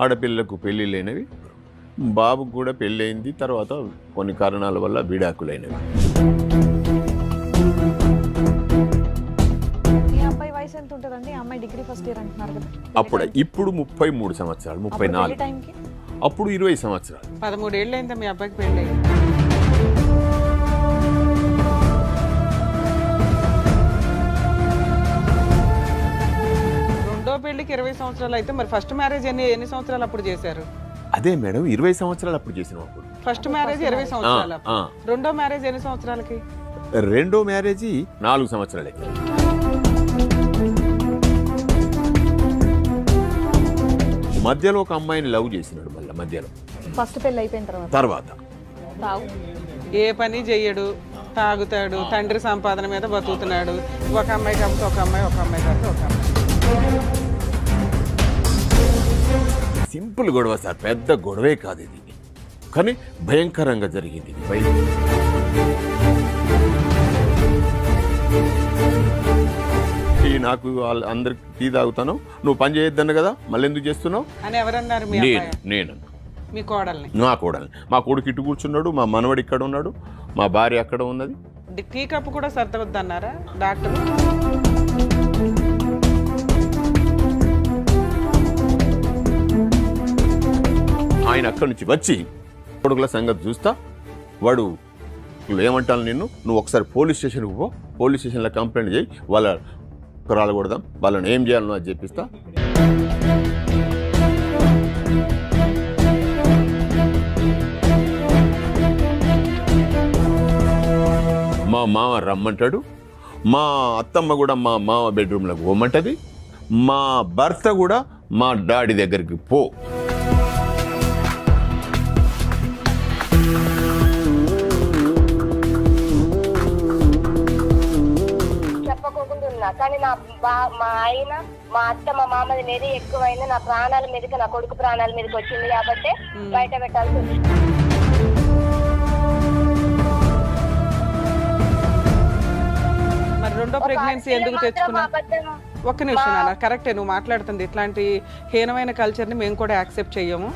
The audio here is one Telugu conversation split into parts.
ఆడపిల్లకు పెళ్ళిళ్ళైనవి, బాబుకు కూడా పెళ్ళయింది. తర్వాత కొన్ని కారణాల వల్ల విడాకులైనవి. మీ అబ్బాయి వయసు ఎంత ఉంటుందండి? అమ్మాయి డిగ్రీ ఫస్ట్ ఇయర్ అంటున్నారు కదా. అప్పుడు ఇప్పుడు 33 సంవత్సరాలు, 34. టైంకి అప్పుడు 20 సంవత్సరాలు. 13 ఏళ్ళు అయిందా మీ అబ్బాయికి పెళ్ళి? రెండో పెళ్లికి 20 సంవత్సరాలు అయితే మరి ఫస్ట్ మ్యారేజ్ ఎన్ని సంవత్సరాలు అప్పుడు చేశారు? అదే మేడం, 20 సంవత్సరాలు అప్పుడు చేసినాం. అప్పుడు ఫస్ట్ మ్యారేజ్ 20 సంవత్సరాలు, రెండో మ్యారేజ్ ఎన్ని సంవత్సరాలకి? రెండో మ్యారేజీ 4 సంవత్సరాలకి. మధ్యలో ఒక అమ్మాయిని లవ్ చేసినాడు. మళ్ళీ మధ్యలో ఫస్ట్ పెళ్ళి అయిపోయిన తర్వాత ఏ పని చెయ్యడు, తాగుతాడు, తండ్రి సంపాదన మీద బతుకుతున్నాడు. ఒక అమ్మాయి కాబట్టి ఒక అమ్మాయి, ఒక అమ్మాయి కాబట్టి ఒక అమ్మాయి. సింపుల్ గొడవ సార్, పెద్ద గొడవే కాదు ఇది, కానీ భయంకరంగా జరిగింది. నాకు అందరికి టీ తాగుతాను, నువ్వు పని చేయొద్దన్న కదా, మళ్ళీ ఎందుకు చేస్తున్నావు అని ఎవరన్నారు? నేను మీ కోడల్ని? నా కోడల్ని. మా కొడుకు ఇటు కూర్చున్నాడు, మా మనవడు ఇక్కడ ఉన్నాడు, మా భార్య అక్కడ ఉన్నది. టీ కప్పు కూడా సర్దవద్దన్నారా డాక్టర్? ఆయన అక్కడి నుంచి వచ్చి కొడుకుల సంగతి చూస్తా, వాడు ఏమంటాను నిన్ను, నువ్వు ఒకసారి పోలీస్ స్టేషన్కి పో, పోలీస్ స్టేషన్లో కంప్లైంట్ చేయి, వాళ్ళ కురాలు కొడదాం, వాళ్ళని ఏం చేయాలనో అది చెప్పిస్తా. మా మామ రమ్మంటాడు, మా అత్తమ్మ కూడా మా మామ బెడ్రూమ్లోకి పోమంటది, మా భర్త కూడా మా డాడీ దగ్గరికి పో. చెప్పకోకుండా కానీ మా ఆయన, మా అత్త, మా మామది మీద ఎక్కువైంది. నా ప్రాణాల మీదకి, నా కొడుకు ప్రాణాల మీదకి వచ్చింది కాబట్టి బయట పెట్టాల్సి వచ్చింది. రెండో ప్రెగ్నెన్సీ ఎందుకు తెచ్చుకున్నా? ఒక్క నిమిషం నాన్న, కరెక్టే నువ్వు మాట్లాడుతుంది. ఇట్లాంటి హీనమైన కల్చర్ని మేము కూడా యాక్సెప్ట్ చెయ్యము.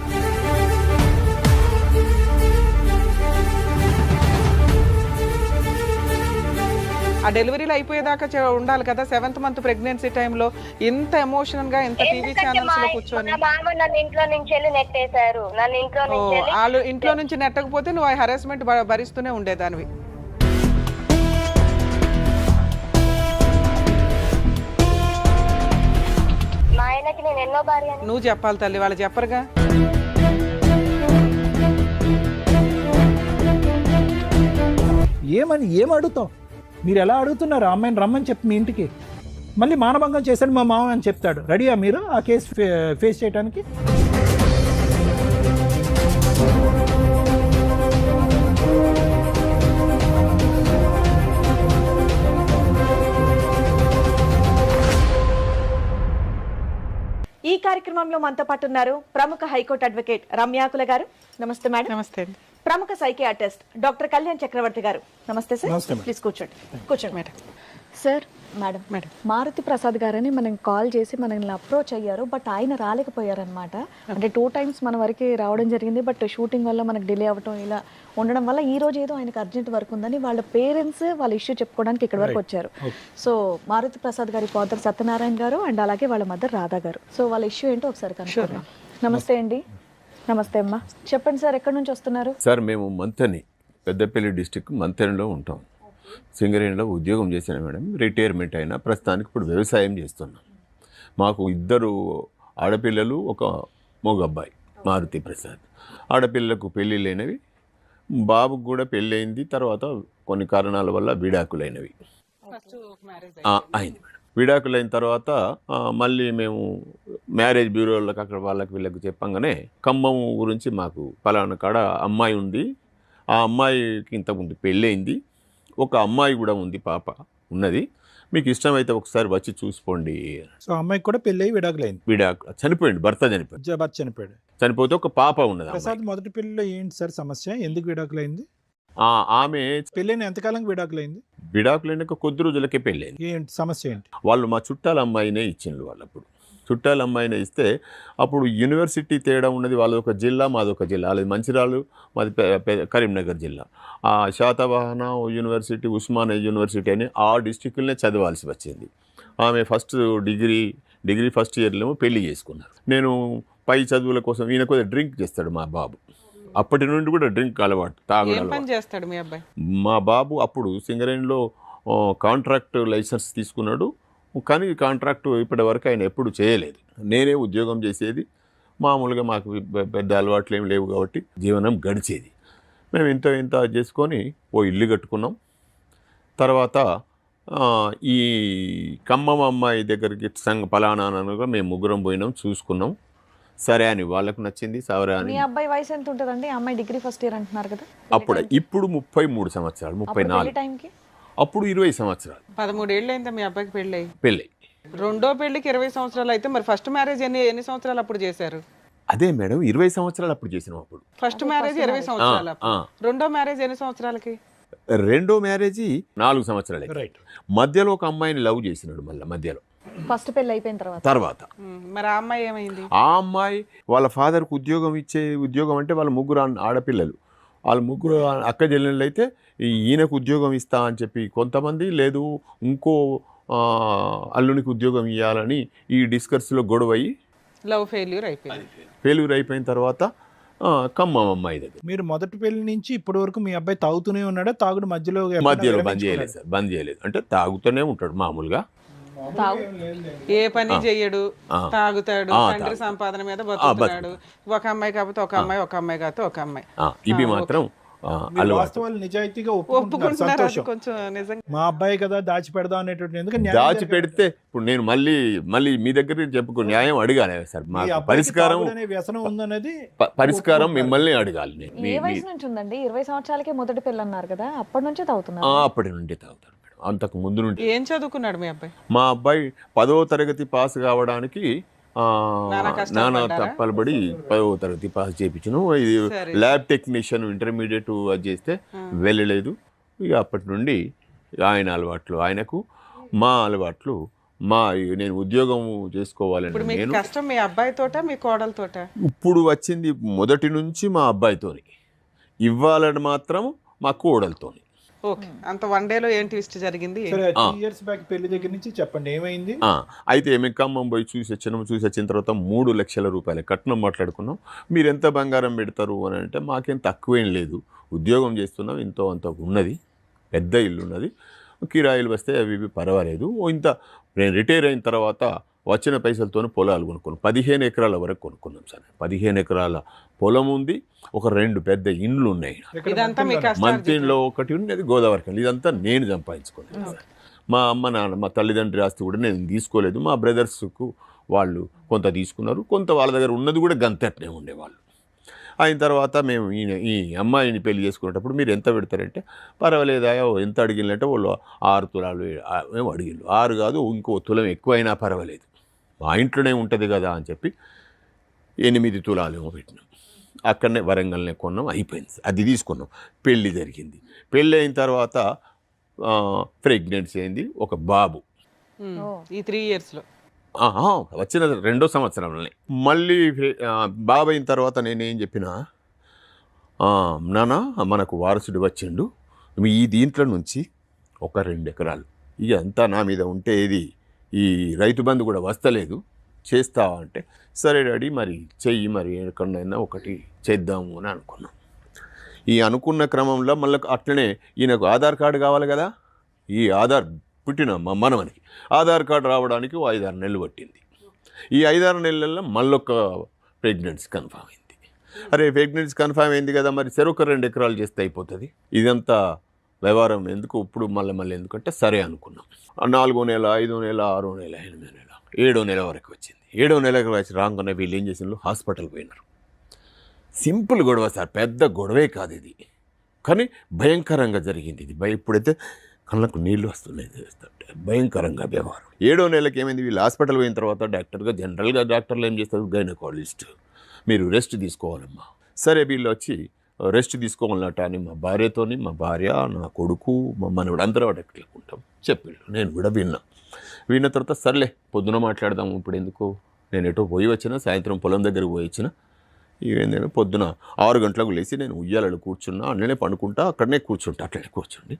ఆ డెలివరీలు అయిపోయేదాకా ఉండాలి కదా. 7th మంత్ ప్రెగ్నెన్సీ టైంలో ఇంత ఎమోషనల్ గా, ఇంత టీవీ ఛానల్స్ లో కూర్చొని వాళ్ళు ఇంట్లో నుంచి నెట్టకపోతే నువ్వు ఆ హెరాస్మెంట్ భరిస్తూనే ఉండేదానివి. నువ్వు చెప్పాలి తల్లి, వాళ్ళు చెప్పరుగా. ఏం అడుగుతావు? మీరు ఎలా అడుగుతున్నారు? అమ్మాయిని రమ్మని చెప్పి మీ ఇంటికి మళ్ళీ మానభంగం చేశాడు మా మామ అని చెప్తాడు. రెడీయా మీరు ఆ కేసు ఫేస్ చేయడానికి? ఈ కార్యక్రమంలో మనతో పాటు ఉన్నారు ప్రముఖ హైకోర్టు అడ్వకేట్ రమ్యాకుల గారు. నమస్తే మేడం. నమస్తే. ప్రముఖ సైకియాట్రిస్ట్ డాక్టర్ కళ్యాణ్ చక్రవర్తి గారు. నమస్తే సార్. ప్లీజ్ కూర్చోండి madam. Sir, madam Maruti Prasad గారని మనం కాల్ చేసి మనల్ని అప్రోచ్ అయ్యారు, బట్ ఆయన రాలేకపోయారనమాట. అంటే 2 times మన వరకు రావడం జరిగింది, బట్ షూటింగ్ వల్ల మనకు డిలే అవ్వటం ఇలా ఉండడం వల్ల ఈ రోజు ఏదో ఆయనకు అర్జెంట్ వర్క్ ఉందని వాళ్ళ పేరెంట్స్ వాళ్ళ ఇష్యూ చెప్పుకోవడానికి ఇక్కడ వరకు వచ్చారు. సో మారుతి ప్రసాద్ గారి ఫాదర్ సత్యనారాయణ గారు అండ్ అలాగే వాళ్ళ మదర్ రాధా గారు. సో వాళ్ళ ఇష్యూ ఏంటో ఒకసారి కనుక్కుందాం. నమస్తే అండి. నమస్తే అమ్మా, చెప్పండి సార్, ఎక్కడి నుంచి వస్తున్నారు? సార్, మేము మంతని, పెద్దపల్లి డిస్టిక్ మంతనిలో ఉంటాం. సింగరేణిలో ఉద్యోగం చేశాను మేడం. రిటైర్మెంట్ అయినా ప్రస్తుతానికి ఇప్పుడు వ్యవసాయం చేస్తున్నాం. మాకు 2 ఆడపిల్లలు, ఒక మగ అబ్బాయి మారుతి ప్రసాద్. ఆడపిల్లకు పెళ్ళిళ్ళైనవి, బాబుకు కూడా పెళ్ళయింది. తర్వాత కొన్ని కారణాల వల్ల విడాకులైనవి అయింది మేడం. విడాకులైన తర్వాత మళ్ళీ మేము మ్యారేజ్ బ్యూరోలకు అక్కడ వాళ్ళకి వీళ్ళకి చెప్పంగానే ఖమ్మం గురించి మాకు పలానా కాడ అమ్మాయి ఉంది, ఆ అమ్మాయికి ఇంతకుముందు పెళ్ళయింది, ఒక అమ్మాయి కూడా ఉంది, పాప ఉన్నది, మీకు ఇష్టమైతే ఒకసారి వచ్చి చూసుకోండి. సో అమ్మాయికి కూడా పెళ్ళి అయ్యి విడాకులు చనిపోయింది, భర్త చనిపోయాడు. చనిపోతే ఒక పాప ఉన్నది. ప్రసాద్ మొదటి పెళ్లిలో ఏంటి సార్ సమస్య? ఎందుకు విడాకులైంది? ఆమె పెళ్ళైన ఎంతకాలం విడాకులైంది? విడాకులైన కొద్ది రోజులకే పెళ్ళైంది. ఏంటి సమస్య? ఏంటి? వాళ్ళు మా చుట్టాల అమ్మాయినే ఇచ్చిండ్రు. వాళ్ళు అప్పుడు చుట్టాల అమ్మాయిని ఇస్తే అప్పుడు యూనివర్సిటీ తేడా ఉన్నది, వాళ్ళదొక జిల్లా మాదొక జిల్లా, వాళ్ళది మంచిర్యాల మాది కరీంనగర్ జిల్లా. ఆ శాతవాహన యూనివర్సిటీ, ఉస్మానియా యూనివర్సిటీ అని ఆ డిస్టిక్లనే చదవాల్సి వచ్చింది. ఆమె డిగ్రీ ఫస్ట్ ఇయర్లో పెళ్లి చేసుకున్నారు. నేను పై చదువుల కోసం ఈయన కొద్దిగా డ్రింక్ చేస్తాడు మా బాబు. అప్పటి నుండి కూడా డ్రింక్ అలవాటు, తాగుడు ఏం పని అలవాటు. చేస్తాడు మీ అబ్బాయి? మా బాబు అప్పుడు సింగరేణిలో కాంట్రాక్ట్ లైసెన్స్ తీసుకున్నాడు, కానీ కాంట్రాక్ట్ ఇప్పటి వరకు ఆయన ఎప్పుడు చేయలేదు. నేనే ఉద్యోగం చేసేది. మామూలుగా మాకు పెద్ద అలవాట్లు ఏమి లేవు కాబట్టి జీవనం గడిచేది. మేము ఇంత చేసుకొని ఓ ఇల్లు కట్టుకున్నాం. తర్వాత ఈ ఖమ్మం అమ్మాయి దగ్గరికి పలానా అనగా మేము ముగ్గురం పోయినాం, చూసుకున్నాం. సరే అని వాళ్ళకు నచ్చింది, సరే అని. మీ అబ్బాయి వయసు ఎంత ఉంటుందండి? అమ్మాయి డిగ్రీ ఫస్ట్ ఇయర్ అంటున్నారు కదా. ఇప్పుడు 33 సంవత్సరాలు, 34. టైంకి అప్పుడు 20 సంవత్సరాలు. 13 ఏళ్ళు అయిందా మీ అబ్బాయికి పెళ్ళి? పెళ్ళి రెండో పెళ్లికి 20 సంవత్సరాలు అయితే మరి ఫస్ట్ మ్యారేజ్ ఎన్ని సంవత్సరాలు అప్పుడు చేశారు? అదే మేడం, 20 సంవత్సరాలు అప్పుడు చేసినాం. అప్పుడు ఫస్ట్ మ్యారేజ్ 20 సంవత్సరాలు, రెండో మ్యారేజ్ ఎన్ని సంవత్సరాలకి? రెండో మ్యారేజీ 4 సంవత్సరాలు. రైట్. మధ్యలో ఒక అమ్మాయిని లవ్ చేసినాడు మళ్ళీ మధ్యలో, ఫస్ట్ పెళ్ళి అయిపోయిన తర్వాత. మరి ఆ అమ్మాయి ఏమైంది? ఆ అమ్మాయి వాళ్ళ ఫాదర్కి ఉద్యోగం అంటే వాళ్ళ ముగ్గురు ఆడపిల్లలు, వాళ్ళ ముగ్గురు అక్క చెల్లెళ్ళు అయితే ఈయనకు ఉద్యోగం ఇస్తా అని చెప్పి కొంతమంది, లేదు ఇంకో అల్లునికి ఉద్యోగం ఇవ్వాలని ఈ డిస్కస్లో గొడవ అయ్యి లవ్ ఫెయిల్యూర్ అయిపోయింది. ఫెయిల్యూర్ అయిపోయిన తర్వాత ఖమ్మం అమ్మాయి దగ్గర. మీరు మొదటి పెళ్లి నుంచి ఇప్పటి వరకు మీ అబ్బాయి తాగుతూనే ఉన్నాడా? తాగుడు మధ్యలో బంద్ చేయలేదు సార్, బంద్ చేయలేదు. అంటే తాగుతూనే ఉంటాడు మామూలుగా. ఏ పని చెయ్యడు, తాగుతాడు, తండ్రి సంపాదన మీద బతుకుతాడు. ఒక అమ్మాయి కాకపోతే ఒక అమ్మాయి, ఒక అమ్మాయి కాకపోతే ఒక అమ్మాయి. ఇవి మాత్రం వాస్తవాలు నిజాయితీగా ఒప్పుకుంటున్నారు. అది కొంచెం నిజంగా మా అబ్బాయి కదా దాచి పెడదాం అనేటువంటి, ఎందుకంటే దాచి పెడితే ఇప్పుడు నేను మళ్ళీ మీ దగ్గర చెప్పుకో న్యాయం అడగాలి సార్. మాకు పరిష్కారం వ్యసనం ఉందనేది పరిష్కారం మిమ్మల్ని అడగాలి. ఏ వయసు నుంచి ఉందండి? 20 సంవత్సరాలకే మొదటి పెళ్ళి అన్నారు కదా, అప్పటి నుంచే తాగుతున్నారు? అప్పటి నుండి తాగుతారు మేడం, అంతకు ముందు నుండి. ఏం చదువుకున్నాడు మీ అబ్బాయి? మా అబ్బాయి 10వ తరగతి పాస్ కావడానికి నానా తప్పలబడి 10వ తరగతి పాస్ చేయించను. ఇది ల్యాబ్ టెక్నీషియన్ ఇంటర్మీడియట్ అది చేస్తే వెళ్ళలేదు. ఇక అప్పటి నుండి ఆయన అలవాట్లు ఆయనకు, మా అలవాట్లు నేను ఉద్యోగం చేసుకోవాలని నేను. కష్టం మీ అబ్బాయితోట మీ కోడలతోట? ఇప్పుడు వచ్చింది మొదటి నుంచి మా అబ్బాయితోని, ఇవ్వాలని మాత్రం మా కోడలతోని. ఓకే, అంత వన్ డేలో ఏం ట్విస్ట్ జరిగింది? 3 years బ్యాక్ పెళ్లి దగ్గర నుంచి చెప్పండి ఏమైంది? అయితే మేము ఖమ్మం పోయి చూసి వచ్చిన తర్వాత 3 లక్షల రూపాయలు కట్నం మాట్లాడుకున్నాం. మీరు ఎంత బంగారం పెడతారు అని అంటే, మాకేం తక్కువేం లేదు, ఉద్యోగం చేస్తున్నాం, ఇంతో అంత ఉన్నది, పెద్ద ఇల్లు ఉన్నది, కిరాయిలు వస్తే అవి పర్వాలేదు. ఇంత నేను రిటైర్ అయిన తర్వాత వచ్చిన పైసలతో పొలాలు కొనుక్కున్నాం. 15 ఎకరాల వరకు కొనుక్కున్నాం సార్. 15 ఎకరాల పొలం ఉంది, ఒక 2 పెద్ద ఇండ్లు ఉన్నాయి. మంత్రిలో ఒకటి ఉన్నది, గోదావరి. ఇదంతా నేను సంపాదించుకున్నాను సార్. మా అమ్మ నాన్న, మా తల్లిదండ్రి ఆస్తి కూడా నేను తీసుకోలేదు. మా బ్రదర్స్కు వాళ్ళు కొంత తీసుకున్నారు, కొంత వాళ్ళ దగ్గర ఉన్నది కూడా గంతట్నే ఉండేవాళ్ళు. అయిన తర్వాత మేము ఈ అమ్మాయిని పెళ్లి చేసుకునేటప్పుడు మీరు ఎంత పెడతారంటే, పర్వాలేదా ఎంత అడిగినంటే వాళ్ళు 6 తులాలు మేము అడిగిళ్ళు. 6 కాదు, ఇంకో తులం ఎక్కువైనా పర్వాలేదు, మా ఇంట్లోనే ఉంటుంది కదా అని చెప్పి 8 తులాలు ఏమో పెట్టినాం. అక్కడనే వరంగల్నే కొన్నాం, అయిపోయింది. అది తీసుకున్నాం. పెళ్ళి జరిగింది. పెళ్ళి అయిన తర్వాత ప్రెగ్నెన్సీ అయింది, ఒక బాబు. ఈ 3 yearsలో వచ్చిన 2వ సంవత్సరంలోనే మళ్ళీ బాబు అయిన తర్వాత నేనేం చెప్పినా, నాన్న మనకు వారసుడు వచ్చిండు, ఈ దీంట్లో నుంచి ఒక 2 ఎకరాలు ఇక అంతా నా మీద ఉంటే, ఇది ఈ రైతు బంధు కూడా వస్తలేదు, చేస్తావా అంటే, సరే డాడీ మరి చెయ్యి, మరి ఎక్కడైనా ఒకటి చేద్దాము అని అనుకున్నాం. ఈ అనుకున్న క్రమంలో మళ్ళీ అట్లనే ఈయనకు ఆధార్ కార్డు కావాలి కదా, ఈ ఆధార్ పుట్టిన మా మనవనికి ఆధార్ కార్డు రావడానికి 5-6 నెలలు పట్టింది. ఈ 5-6 నెలల్లో మళ్ళొక ప్రెగ్నెన్సీ కన్ఫామ్ అయింది. అరే ప్రెగ్నెన్సీ కన్ఫామ్ అయింది కదా, మరి చెరొక 2 ఎకరాలు చేస్తే అయిపోతుంది, ఇదంతా వ్యవహారం ఎందుకు ఇప్పుడు మళ్ళీ ఎందుకంటే సరే అనుకున్నాం. 4వ నెల, 5వ నెల, 6వ నెల, 8వ నెల, 7వ నెల వరకు వచ్చింది. 7వ నెలకు వచ్చి రాగానే వీళ్ళు ఏం చేసినారు, హాస్పిటల్ పోయినారు. సింపుల్ గొడవ సార్, పెద్ద గొడవే కాదు ఇది, కానీ భయంకరంగా జరిగింది ఇది. ఇప్పుడైతే కళ్ళకు నీళ్ళు వస్తున్నాయి, భయంకరంగా వ్యవహారం. 7వ నెలకి ఏమైంది, వీళ్ళు హాస్పిటల్ పోయిన తర్వాత జనరల్గా డాక్టర్లు ఏం చేస్తారు, గైనకాలజిస్ట్ మీరు రెస్ట్ తీసుకోవాలమ్మా. సరే వీళ్ళు వచ్చి రెస్ట్ తీసుకోవాలన్నట అని మా భార్యతోని, మా భార్య, నా కొడుకు, మా మనవడు అందరూ అడగలుకుంటాం చెప్పిళ్ళు. నేను కూడా విన్న తర్వాత సర్లే పొద్దున మాట్లాడదాము, ఇప్పుడు ఎందుకు నేను ఎటో పోయి వచ్చిన, సాయంత్రం పొలం దగ్గరికి పోయి వచ్చిన. ఇవేంటంటే పొద్దున 6 గంటలకు లేచి నేను ఉయ్యాలలో కూర్చున్నా, అన్ననే పండుకుంటా, అక్కడనే కూర్చుంటా, అట్లనే కూర్చుండి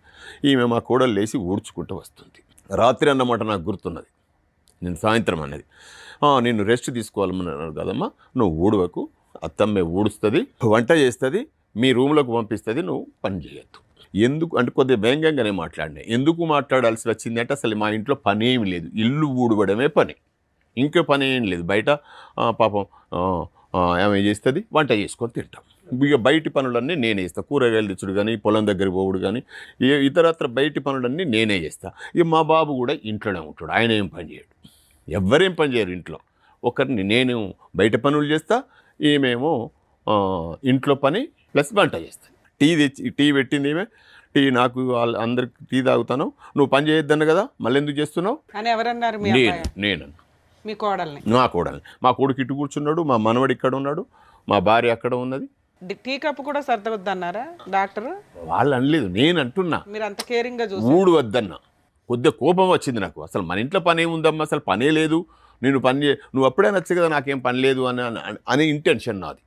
ఈమె మా కోడలు లేచి ఊడ్చుకుంటూ వస్తుంది. రాత్రి అన్నమాట నాకు గుర్తున్నది, నేను సాయంత్రం అన్నది, నేను రెస్ట్ తీసుకోవాలన్నారు కదమ్మా, నువ్వు ఊడవకు, అత్తమ్మే ఊడుస్తుంది, వంట చేస్తుంది, మీ రూమ్లోకి పంపిస్తుంది, నువ్వు పని చేయొద్దు. ఎందుకు అంటే కొద్దిగా వ్యంగ్యంగానే మాట్లాడినా. ఎందుకు మాట్లాడాల్సి వచ్చింది అంటే అసలు మా ఇంట్లో పని ఏమి లేదు, ఇల్లు ఊడవడమే పని, ఇంకో పని ఏం లేదు. బయట పాపం ఆమె చేస్తుంది, వంట చేసుకొని తింటాం. ఇక బయటి పనులన్నీ నేనే చేస్తాను, కూరగాయలు తెచ్చుడు కానీ, పొలం దగ్గర పోవుడు కానీ, ఇతరత్ర బయటి పనులన్నీ నేనే చేస్తాను. ఇక మా బాబు కూడా ఇంట్లోనే ఉంటాడు, ఆయన ఏం పని చేయడు, ఎవ్వరేం పని చేయరు ఇంట్లో. ఒకరిని నేను బయట పనులు చేస్తా, ఈమెమో ఇంట్లో పని ప్లస్ వంట చేస్తాను. టీ పెట్టింది ఈమె, టీ నాకు అందరికి టీ తాగుతాను, నువ్వు పని చేయొద్దన్న కదా, మళ్ళీ ఎందుకు చేస్తున్నావు అని ఎవరన్నారు? మీ నేను మీ కోడల్ని? నా కోడల్ని. మా కొడుకు ఇటు కూర్చున్నాడు, మా మనవడు ఇక్కడ ఉన్నాడు, మా భార్య అక్కడ ఉన్నది. టీ కప్పు కూడా సర్దవద్దన్నారా డాక్టర్? వాళ్ళు అనలేదు, నేను అంటున్నా మీరు అంత కేరింగ్గా చూసి ఊడు వద్దన్నా. కొద్దిగా కోపం వచ్చింది నాకు, అసలు మన ఇంట్లో పని ఏముందమ్మా, అసలు పనే లేదు, నేను నువ్వు అప్పుడే నచ్చు కదా, నాకేం పని లేదు అని ఇంటెన్షన్ నాది.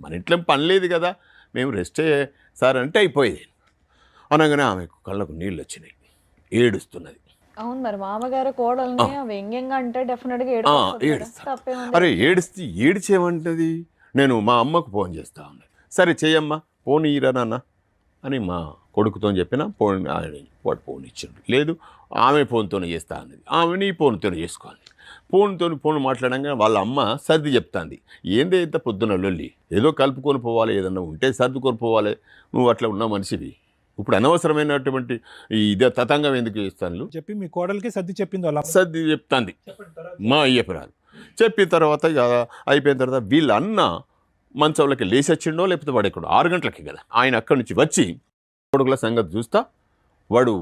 మన ఇంట్లో పని లేదు కదా, మేము రెస్ట్ సార్ అంటే అయిపోయేది. అనగానే ఆమెకు కళ్ళకు నీళ్ళు వచ్చినాయి, ఏడుస్తున్నది. అవును, మరి మామగారు కోడల్ని వ్యంగ్యంగా అంటే డెఫినెట్గా ఏడుస్తా. అరే ఏడిచేమంటది, నేను మా అమ్మకు ఫోన్ చేస్తా ఉన్నది. సరే చేయమ్మా, ఫోన్ ఇయ్యరా నాన్న అని మా కొడుకుతో చెప్పిన, వాడు ఫోన్ ఇచ్చిండు. లేదు ఆమె ఫోన్తోనే చేస్తా అన్నది, ఆమె నీ ఫోన్తోనే చేసుకోవాలి. ఫోన్ మాట్లాడంగా వాళ్ళ అమ్మ సర్ది చెప్తాంది. ఏందే ఇంత పొద్దున లొల్లి, ఏదో కలుపుకొని పోవాలి, ఏదన్నా ఉంటే సర్దుకొని పోవాలి, నువ్వు అట్లా ఉన్న మనిషివి, ఇప్పుడు అనవసరమైనటువంటి ఇదే తతంగం ఎందుకు చేస్తాను చెప్పి మీ కోడలికి సర్ది చెప్పింది వాళ్ళ సర్ది చెప్తాంది మా అయ్యపురాలు. చెప్పిన తర్వాత ఇక అయిపోయిన తర్వాత వీళ్ళ అన్న మంచంలోకి లేచి వచ్చిండో లేకపోతే వాడు ఎక్కడో 6 గంటలకి కదా ఆయన అక్కడి నుంచి వచ్చి కొడుకుల సంగతి చూస్తా, వాడు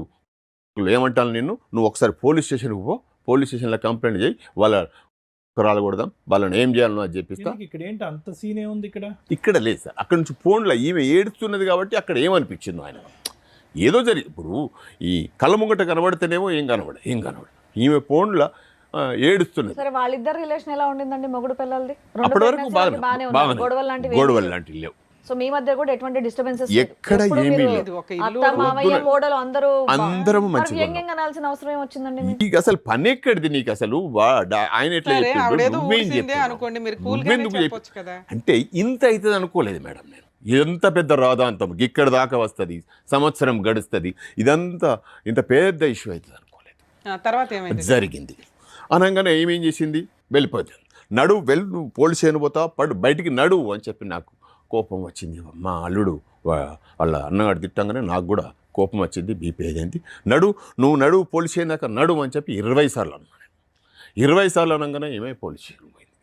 ఏమంటాను నువ్వు ఒకసారి పోలీస్ స్టేషన్కి పో, పోలీస్ స్టేషన్లో కంప్లైంట్ చేయి, వాళ్ళ రాలకూడదాం, వాళ్ళని ఏం చేయాలనో అది చెప్పిస్తా. ఇక్కడ ఏంటి అంత సీనే ఉంది ఇక్కడ లేదు సార్. అక్కడ నుంచి ఫోన్లో ఈమె ఏడుస్తున్నది కాబట్టి అక్కడ ఏమనిపించిందో ఆయన ఏదో జరిగి, ఇప్పుడు ఈ కళ్ళ ముంగట కనబడితేనేమో ఏం కనబడదు, ఈమె ఫోన్లో ఏడుస్తున్నది. సరే, వాళ్ళిద్దరు రిలేషన్ ఎలా ఉండిందండి మొగుడు పిల్లలది? అప్పటి వరకు గొడవలు లాంటివి లేవు. సో మీ మధ్య కూడా ఎటువంటి డిస్టర్బెన్సెస్ ఎక్కడ ఏమీ లేదు. అత్త మామయ్య కోడలు అందరం మంచిగా వ్యంగ్యంగా అనాల్సిన అవసరం ఏమొచ్చిందండి? నీకు అసలు పని ఎక్కడిది, నీకు అసలు ఆయన ఎట్లా అంటే ఇంత అవుతుంది అనుకోలేదు మేడం. నేను ఎంత పెద్ద రాదాంతం ఇక్కడ దాకా వస్తుంది, సంవత్సరం గడుస్తుంది, ఇదంతా ఇంత పెద్ద ఇష్యూ అవుతుంది అనుకోలేదు. తర్వాత జరిగింది అనగానే ఏమేం చేసింది, వెళ్ళిపోతుంది. నువ్వు పోలీస్ స్టేషన్ పోతా, బయటికి నడువు అని చెప్పి నాకు కోపం వచ్చింది. మా అల్లుడు వాళ్ళ అన్నగాడు తిట్టంగానే నాకు కూడా కోపం వచ్చింది, బీపీ అయింది. నువ్వు పోలీస్ స్టేషన్ దాకా నడువు అని చెప్పి 20 సార్లు అన్నాను. 20 సార్లు అనగానే ఏమై పోలీస్ స్టేషన్ పోయింది.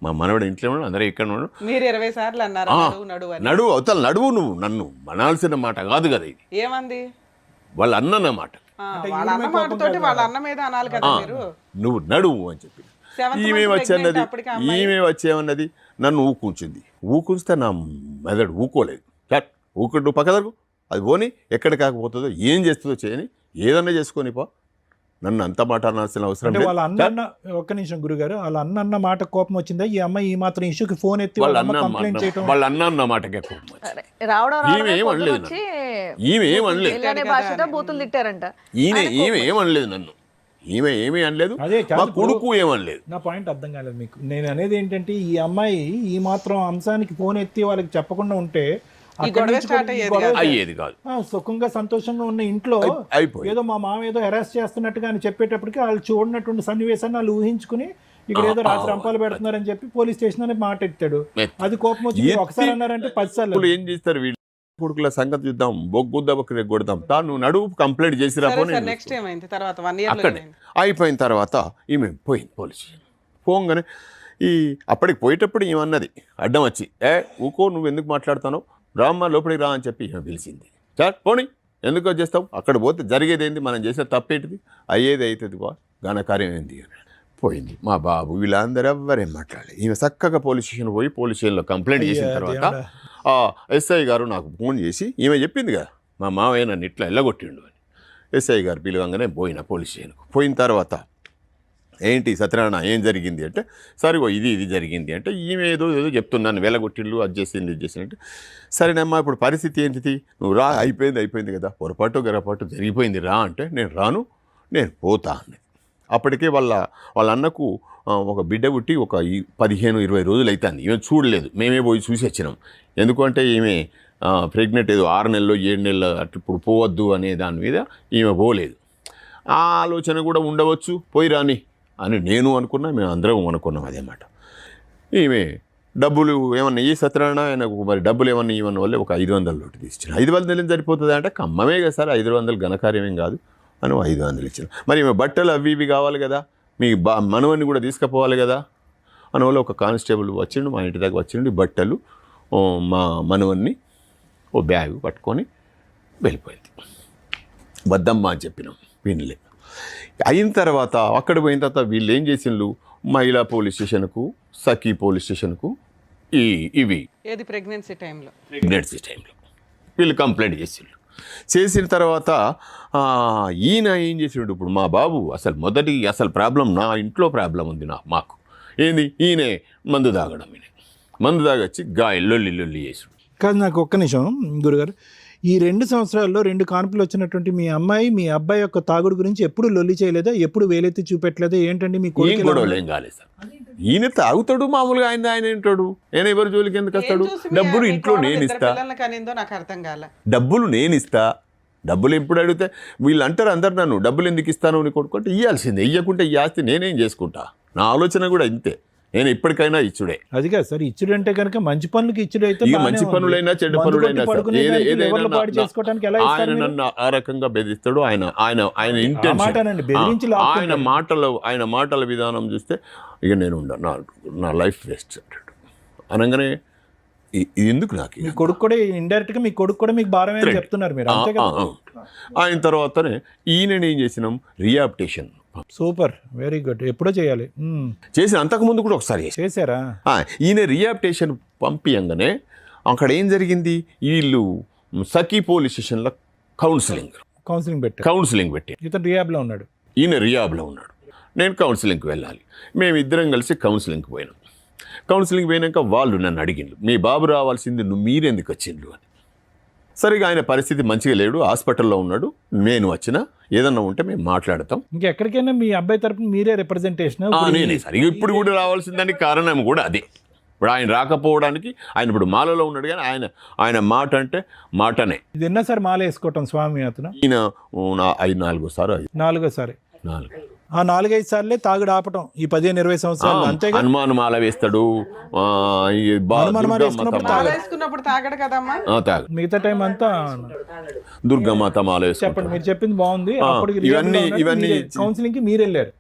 మా మనవడు ఇంట్లో ఉన్నాడు, అందరూ ఇక్కడ ఉన్నాడు. మీరు 20 సార్లు అన్నారు నడువు అవతల నడువు, నువ్వు నన్ను మనాల్సిన మాట కాదు కదా ఇది. ఏమంది? వాళ్ళ అన్నమాట, వాళ్ళ అన్న మీద అనాలి కదా మీరు. నువ్వు నడువు అని చెప్పి ఈమె వచ్చేమన్నది నన్ను ఊకుంచితే నా మెదడు ఊకోలేదు. ఊకుంటూ పక్కదరకు అది పోని, ఎక్కడ కాకపోతుందో ఏం చేస్తుందో చేయని, ఏదన్నా చేసుకొని పో, నన్ను అంత మాట అనాల్సిన అవసరం లేదు. వాళ్ళ అన్న ఒక్క నిమిషం గురుగారు, వాళ్ళ అన్న మాట కోపం వచ్చిందా? ఈ అమ్మాయి ఈ మాత్రం ఇష్యూకి ఫోన్ ఎత్తి వాళ్ళ అన్న మాటకే కోపం వచ్చింది. ఈమె ఏమనలేదు నన్ను, ఈమె ఏమీ అనలేదు, మా కొడుకు ఏమనలేదు. నా పాయింట్ అర్థం కాలేదు మీకు. నేను అనేది ఏంటంటే, ఈ అమ్మాయి ఈ మాత్రం అంశానికి ఫోన్ ఎత్తి వాళ్ళకి చెప్పకుండా ఉంటే అయ్యేది కాదు. సుఖంగా సంతోషంగా ఉన్న ఇంట్లో ఏదో మా మామ ఏదో హెరాస్ చేస్తున్నట్టుగా అని చెప్పేటప్పటికి వాళ్ళు చూడనటువంటి సన్నివేశాన్ని వాళ్ళు ఊహించుకుని ఇక్కడ ఏదో రాత్రి రంపాలు పెడుతున్నారని చెప్పి పోలీస్ స్టేషన్ అని మాట ఎత్తాడు. అది కోపం వచ్చి ఒకసారి అన్నారంటే 10 సార్లు ఏం చేస్తారు వీళ్ళు? కొడుకుల సంగతి చూద్దాం, బొగ్గుద్దబకి కొడదాం, తాను నడువు కంప్లైంట్ చేసి అక్కడే అయిపోయిన తర్వాత ఈమె పోయింది పోలీస్ స్టేషన్. పోగానే అప్పటికి పోయేటప్పుడు ఏమన్నది అడ్డం వచ్చి, ఊకో నువ్వు ఎందుకు మాట్లాడుతావు, రామ్మ లోపలికి రా అని చెప్పి పిలిచింది. సార్ పోనీ ఎందుకు చేస్తావు, అక్కడ పోతే జరిగేది ఏంది, మనం చేసే తప్పేంటిది, అయ్యేది అవుతుంది ఘనకార్యం ఏంది అని పోయింది. మా బాబు వీళ్ళందరూ ఎవ్వరేం మాట్లాడలేదు. ఈమె చక్కగా పోలీస్ స్టేషన్ పోయి పోలీస్ స్టేషన్లో కంప్లైంట్ చేసిన తర్వాత ఎస్ఐ గారు నాకు ఫోన్ చేసి, ఈమె చెప్పింది కదా మా మావయ్య నన్ను ఇట్లా ఎల్లగొట్టిండు అని. ఎస్ఐ గారు పిలవంగానే పోయిన పోలీస్ స్టేషన్కు. పోయిన తర్వాత ఏంటి సత్యనారాయణ ఏం జరిగింది అంటే, సరిగో ఇది జరిగింది అంటే, ఈమె ఏదో చెప్తున్నాను, వెలగొట్టిళ్ళు అది చేసింది ఇది చేసింది అంటే, సరేనమ్మా ఇప్పుడు పరిస్థితి ఏంటిది, నువ్వు రా, అయిపోయింది కదా, పొరపాటు గరపాటు జరిగిపోయింది రా అంటే, నేను రాను, నేను పోతా అన్నది. అప్పటికే వాళ్ళ అన్నకు ఒక బిడ్డ పుట్టి ఒక 15-20 రోజులు అవుతుంది. ఈమె చూడలేదు, మేమే పోయి చూసి వచ్చినాం. ఎందుకంటే ఈమె ప్రెగ్నెంట్ ఏదో 6 నెలలు 7 నెలలు అట్లా ఇప్పుడు పోవద్దు అనే దాని మీద ఈమె పోలేదు. ఆ ఆలోచన కూడా ఉండవచ్చు, పోయి రాని అని నేను అనుకున్నా, మేము అందరం అనుకున్నాం అదేమాట. ఈమె డబ్బులు ఏమన్నా ఈ సత్యనారాయణ ఆయనకు మరి డబ్బులు ఏమన్నా ఇవన్న వల్ల ఒక 500 నోటు తీసిచ్చిన. 500 సరిపోతుంది అంటే, కమ్మమే కదా సార్, 500 ఘనకార్యమేం కాదు అని 500 ఇచ్చిన. మరి ఈమె బట్టలు అవి ఇవి కావాలి కదా, మీ మనవన్ని కూడా తీసుకుపోవాలి కదా అని వల్ల ఒక కానిస్టేబుల్ వచ్చిండు, మా ఇంటి దగ్గర వచ్చిండు, బట్టలు మా మనవన్ని ఓ బ్యాగ్ పట్టుకొని వెళ్ళిపోయింది. వద్దమ్మా అని చెప్పినాం, వినలే. అయిన తర్వాత అక్కడ పోయిన తర్వాత వీళ్ళు ఏం చేసిండ్రు, మహిళా పోలీస్ స్టేషన్కు, సఖీ పోలీస్ స్టేషన్కు ఇవి ఏది ప్రెగ్నెన్సీ టైంలో వీళ్ళు కంప్లైంట్ చేసిన తర్వాత ఈయన ఏం చేసిండు, ఇప్పుడు మా బాబు అసలు ప్రాబ్లం, నా ఇంట్లో ప్రాబ్లం ఉంది మాకు ఏంది, ఈయనే మందు తాగడం, మందు తాగొచ్చి లొల్లి చేసాడు. కాదు, నాకు ఒక్క నిమిషం గురుగారు, ఈ 2 సంవత్సరాల్లో 2 కాన్పులు వచ్చినటువంటి మీ అబ్బాయి యొక్క తాగుడు గురించి ఎప్పుడు లొల్లి చేయలేదా, ఎప్పుడు వేలెత్తి చూపెట్టలేదా, ఏంటండి మీ ఏం గొడవలు ఏం కాలేదు సార్. ఈయన తాగుతాడు మామూలుగా, ఆయన వింటాడు, నేను ఎవరి జోలికి ఎందుకు వస్తాడు, డబ్బులు ఇంట్లో నేను ఇస్తా, నాకు అర్థం కాలే, డబ్బులు నేను ఇస్తా, డబ్బులు ఎప్పుడు అడిగితే వీళ్ళు అంటారు అందరు నన్ను, డబ్బులు ఎందుకు ఇస్తాను అని కొడుకుంటే ఇవ్వాల్సిందే, ఇవ్వకుంటే ఈ ఆస్తి నేనేం చేసుకుంటా, నా ఆలోచన కూడా ఇంతే, నేను ఎప్పటికైనా ఇచ్చుడే. అది కాదు సార్, ఇచ్చుడు అంటే కనుక మంచి పనులకి ఇచ్చుడు అయితే, మంచి పనులైనా చెడ్డ పనులైనా ఆయన నన్ను ఆ రకంగా బెదిరిస్తాడు. ఆయన ఇంటెన్షన్, ఆయన మాటల విధానం చూస్తే ఇక నేను నా లైఫ్ వేస్ట్ అంటాడు. అనగానే ఎందుకు నాకు, మీ కొడుకు కూడా ఇండైరెక్ట్ గా మీ కొడుకు కూడా మీకు భారమే అని చెప్తున్నారు మీరు, అంతే కదా. ఆయన తర్వాతనే ఈయన ఏం చేసినాం, రీహాబిలిటేషన్. సూపర్, వెరీ గుడ్, ఎప్పుడో చేయాలి. చేసిన అంతకుముందు కూడా ఒకసారి చేశారా? ఈయన రీహాబిలిటేషన్ పంపియంగానే అక్కడ ఏం జరిగింది, వీళ్ళు సఖీ పోలీస్ స్టేషన్లో కౌన్సిలింగ్ పెట్టి ఇతను రియాబ్లో ఉన్నాడు, ఈయన రియాబ్లో ఉన్నాడు, నేను కౌన్సిలింగ్కి వెళ్ళాలి. మేమిద్దరం కలిసి కౌన్సిలింగ్కి పోయినాం. కౌన్సిలింగ్ పోయినాక వాళ్ళు నన్ను అడిగిండ్రు, మీ బాబు రావాల్సింది మీరెందుకు వచ్చిండ్రు అని. సరిగా ఆయన పరిస్థితి మంచిగా లేడు, హాస్పిటల్లో ఉన్నాడు, నేను వచ్చినా ఏదన్నా ఉంటే మేము మాట్లాడతాం. ఇంకెక్కడికైనా మీ అబ్బాయి తరపున మీరే రిప్రజెంటేషన్? నేనే సరిగా ఇప్పుడు కూడా రావాల్సిందని కారణం కూడా అదే. ఇప్పుడు ఆయన రాకపోవడానికి, ఆయన ఇప్పుడు మాలలో ఉన్నాడు కానీ ఆయన మాట అంటే మాటనే. ఇది ఎన్నోసారి మాల వేసుకోవటం స్వామి అతను? ఈయన 4 నాలుగోసారి. ఆ 4-5 సార్లే తాగుడు ఆపటం ఈ 15-20 సంవత్సరాలు, అంతే. హనుమాన్ మాల వేస్తాడు, తాగడు కదమ్మా, మిగతా టైం అంతా దుర్గమాత మాల వేస్తాడు. చెప్పండి, మీరు చెప్పింది బాగుంది. ఇవన్నీ కౌన్సిలింగ్ కి మీరు వెళ్ళారు?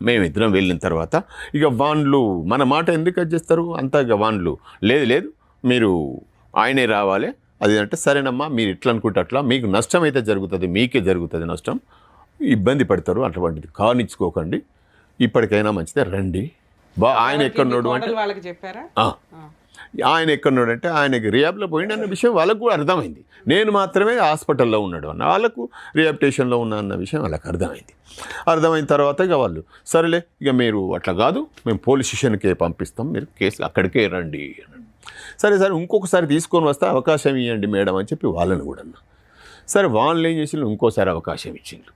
మేమిద్దరం వెళ్ళిన తర్వాత ఇక వాళ్ళు మన మాట ఎందుకు అది చేస్తారు అంతా, ఇక వాళ్ళు లేదు మీరు ఆయనే రావాలి అది అంటే, సరేనమ్మా మీరు ఎట్లా అనుకుంటే అట్లా, మీకు నష్టం అయితే జరుగుతుంది, మీకే జరుగుతుంది నష్టం, ఇబ్బంది పడతారు, అటువంటిది కానిచ్చుకోకండి, ఇప్పటికైనా మంచిదే రండి. ఆయన ఎక్కడున్నాడు అంటే, వాళ్ళకి చెప్పారా? ఆయన ఎక్కడున్నాడు అంటే, ఆయనకి రియాబ్లో పోయిండు అన్న విషయం వాళ్ళకు కూడా అర్థమైంది. నేను మాత్రమే హాస్పిటల్లో ఉన్నాడు అన్న వాళ్ళకు, రిహాబిలిటేషన్లో ఉన్నా అన్న విషయం వాళ్ళకి అర్థమైన తర్వాత ఇక వాళ్ళు సరేలే, ఇక మీరు అట్లా కాదు, మేము పోలీస్ స్టేషన్కే పంపిస్తాం, మీరు కేసు అక్కడికే రండి. సరే ఇంకొకసారి తీసుకొని వస్తే అవకాశం ఇవ్వండి మేడం అని చెప్పి వాళ్ళని కూడా అన్నా. సరే వాళ్ళు ఏం చేసిండ్రు, ఇంకోసారి అవకాశం ఇచ్చిండ్రు.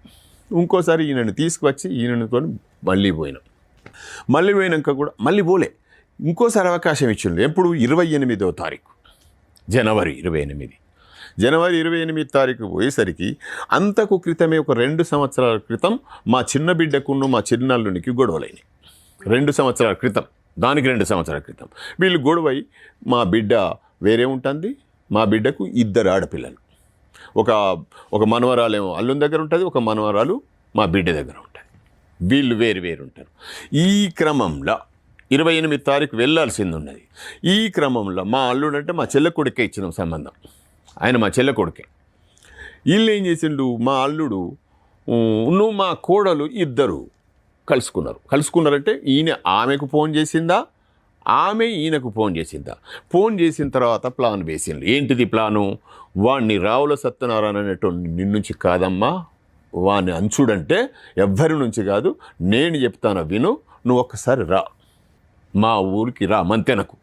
ఇంకోసారి ఈయనని తీసుకువచ్చి ఈయనతో మళ్ళీ పోయినాక కూడా మళ్ళీ పోలే, ఇంకోసారి అవకాశం ఇచ్చిండ్రు. ఎప్పుడు 28వ తారీఖు, జనవరి 28 తారీఖు పోయేసరికి అంతకు క్రితమే ఒక 2 సంవత్సరాల క్రితం మా చిన్న బిడ్డకును మా చిన్నల్లునికి గొడవలైనవి. 2 సంవత్సరాల క్రితం, దానికి 2 సంవత్సరాల క్రితం వీళ్ళు గొడవై, మా బిడ్డ వేరే ఉంటుంది, మా బిడ్డకు 2 ఆడపిల్లలు, ఒక మనవరాలేమో అల్లుని దగ్గర ఉంటుంది, ఒక మనవరాలు మా బిడ్డ దగ్గర ఉంటుంది, వీళ్ళు వేరు ఉంటారు. ఈ క్రమంలో 28 తారీఖు వెళ్ళాల్సింది ఉన్నది. ఈ క్రమంలో మా అల్లుడు అంటే మా చెల్ల కొడుకే ఇచ్చినాం సంబంధం, ఆయన మా చెల్ల కొడుకే. వీళ్ళు ఏం చేసిండు, మా అల్లుడు మా కోడలు 2 కలుసుకున్నారంటే, ఈయన ఆమెకు ఫోన్ చేసిందా, ఆమె ఈయనకు ఫోన్ చేసిందా? ఫోన్ చేసిన తర్వాత ప్లాన్ వేసిండు. ఏంటిది ప్లాను? వాడిని రావుల సత్యనారాయణ అనేటువంటి నిన్నుంచి కాదమ్మా, వాని అంచుడంటే ఎవ్వరి నుంచి కాదు, నేను చెప్తాను విను, నువ్వు ఒక్కసారి రా మా ఊరికి రా మంతెనకు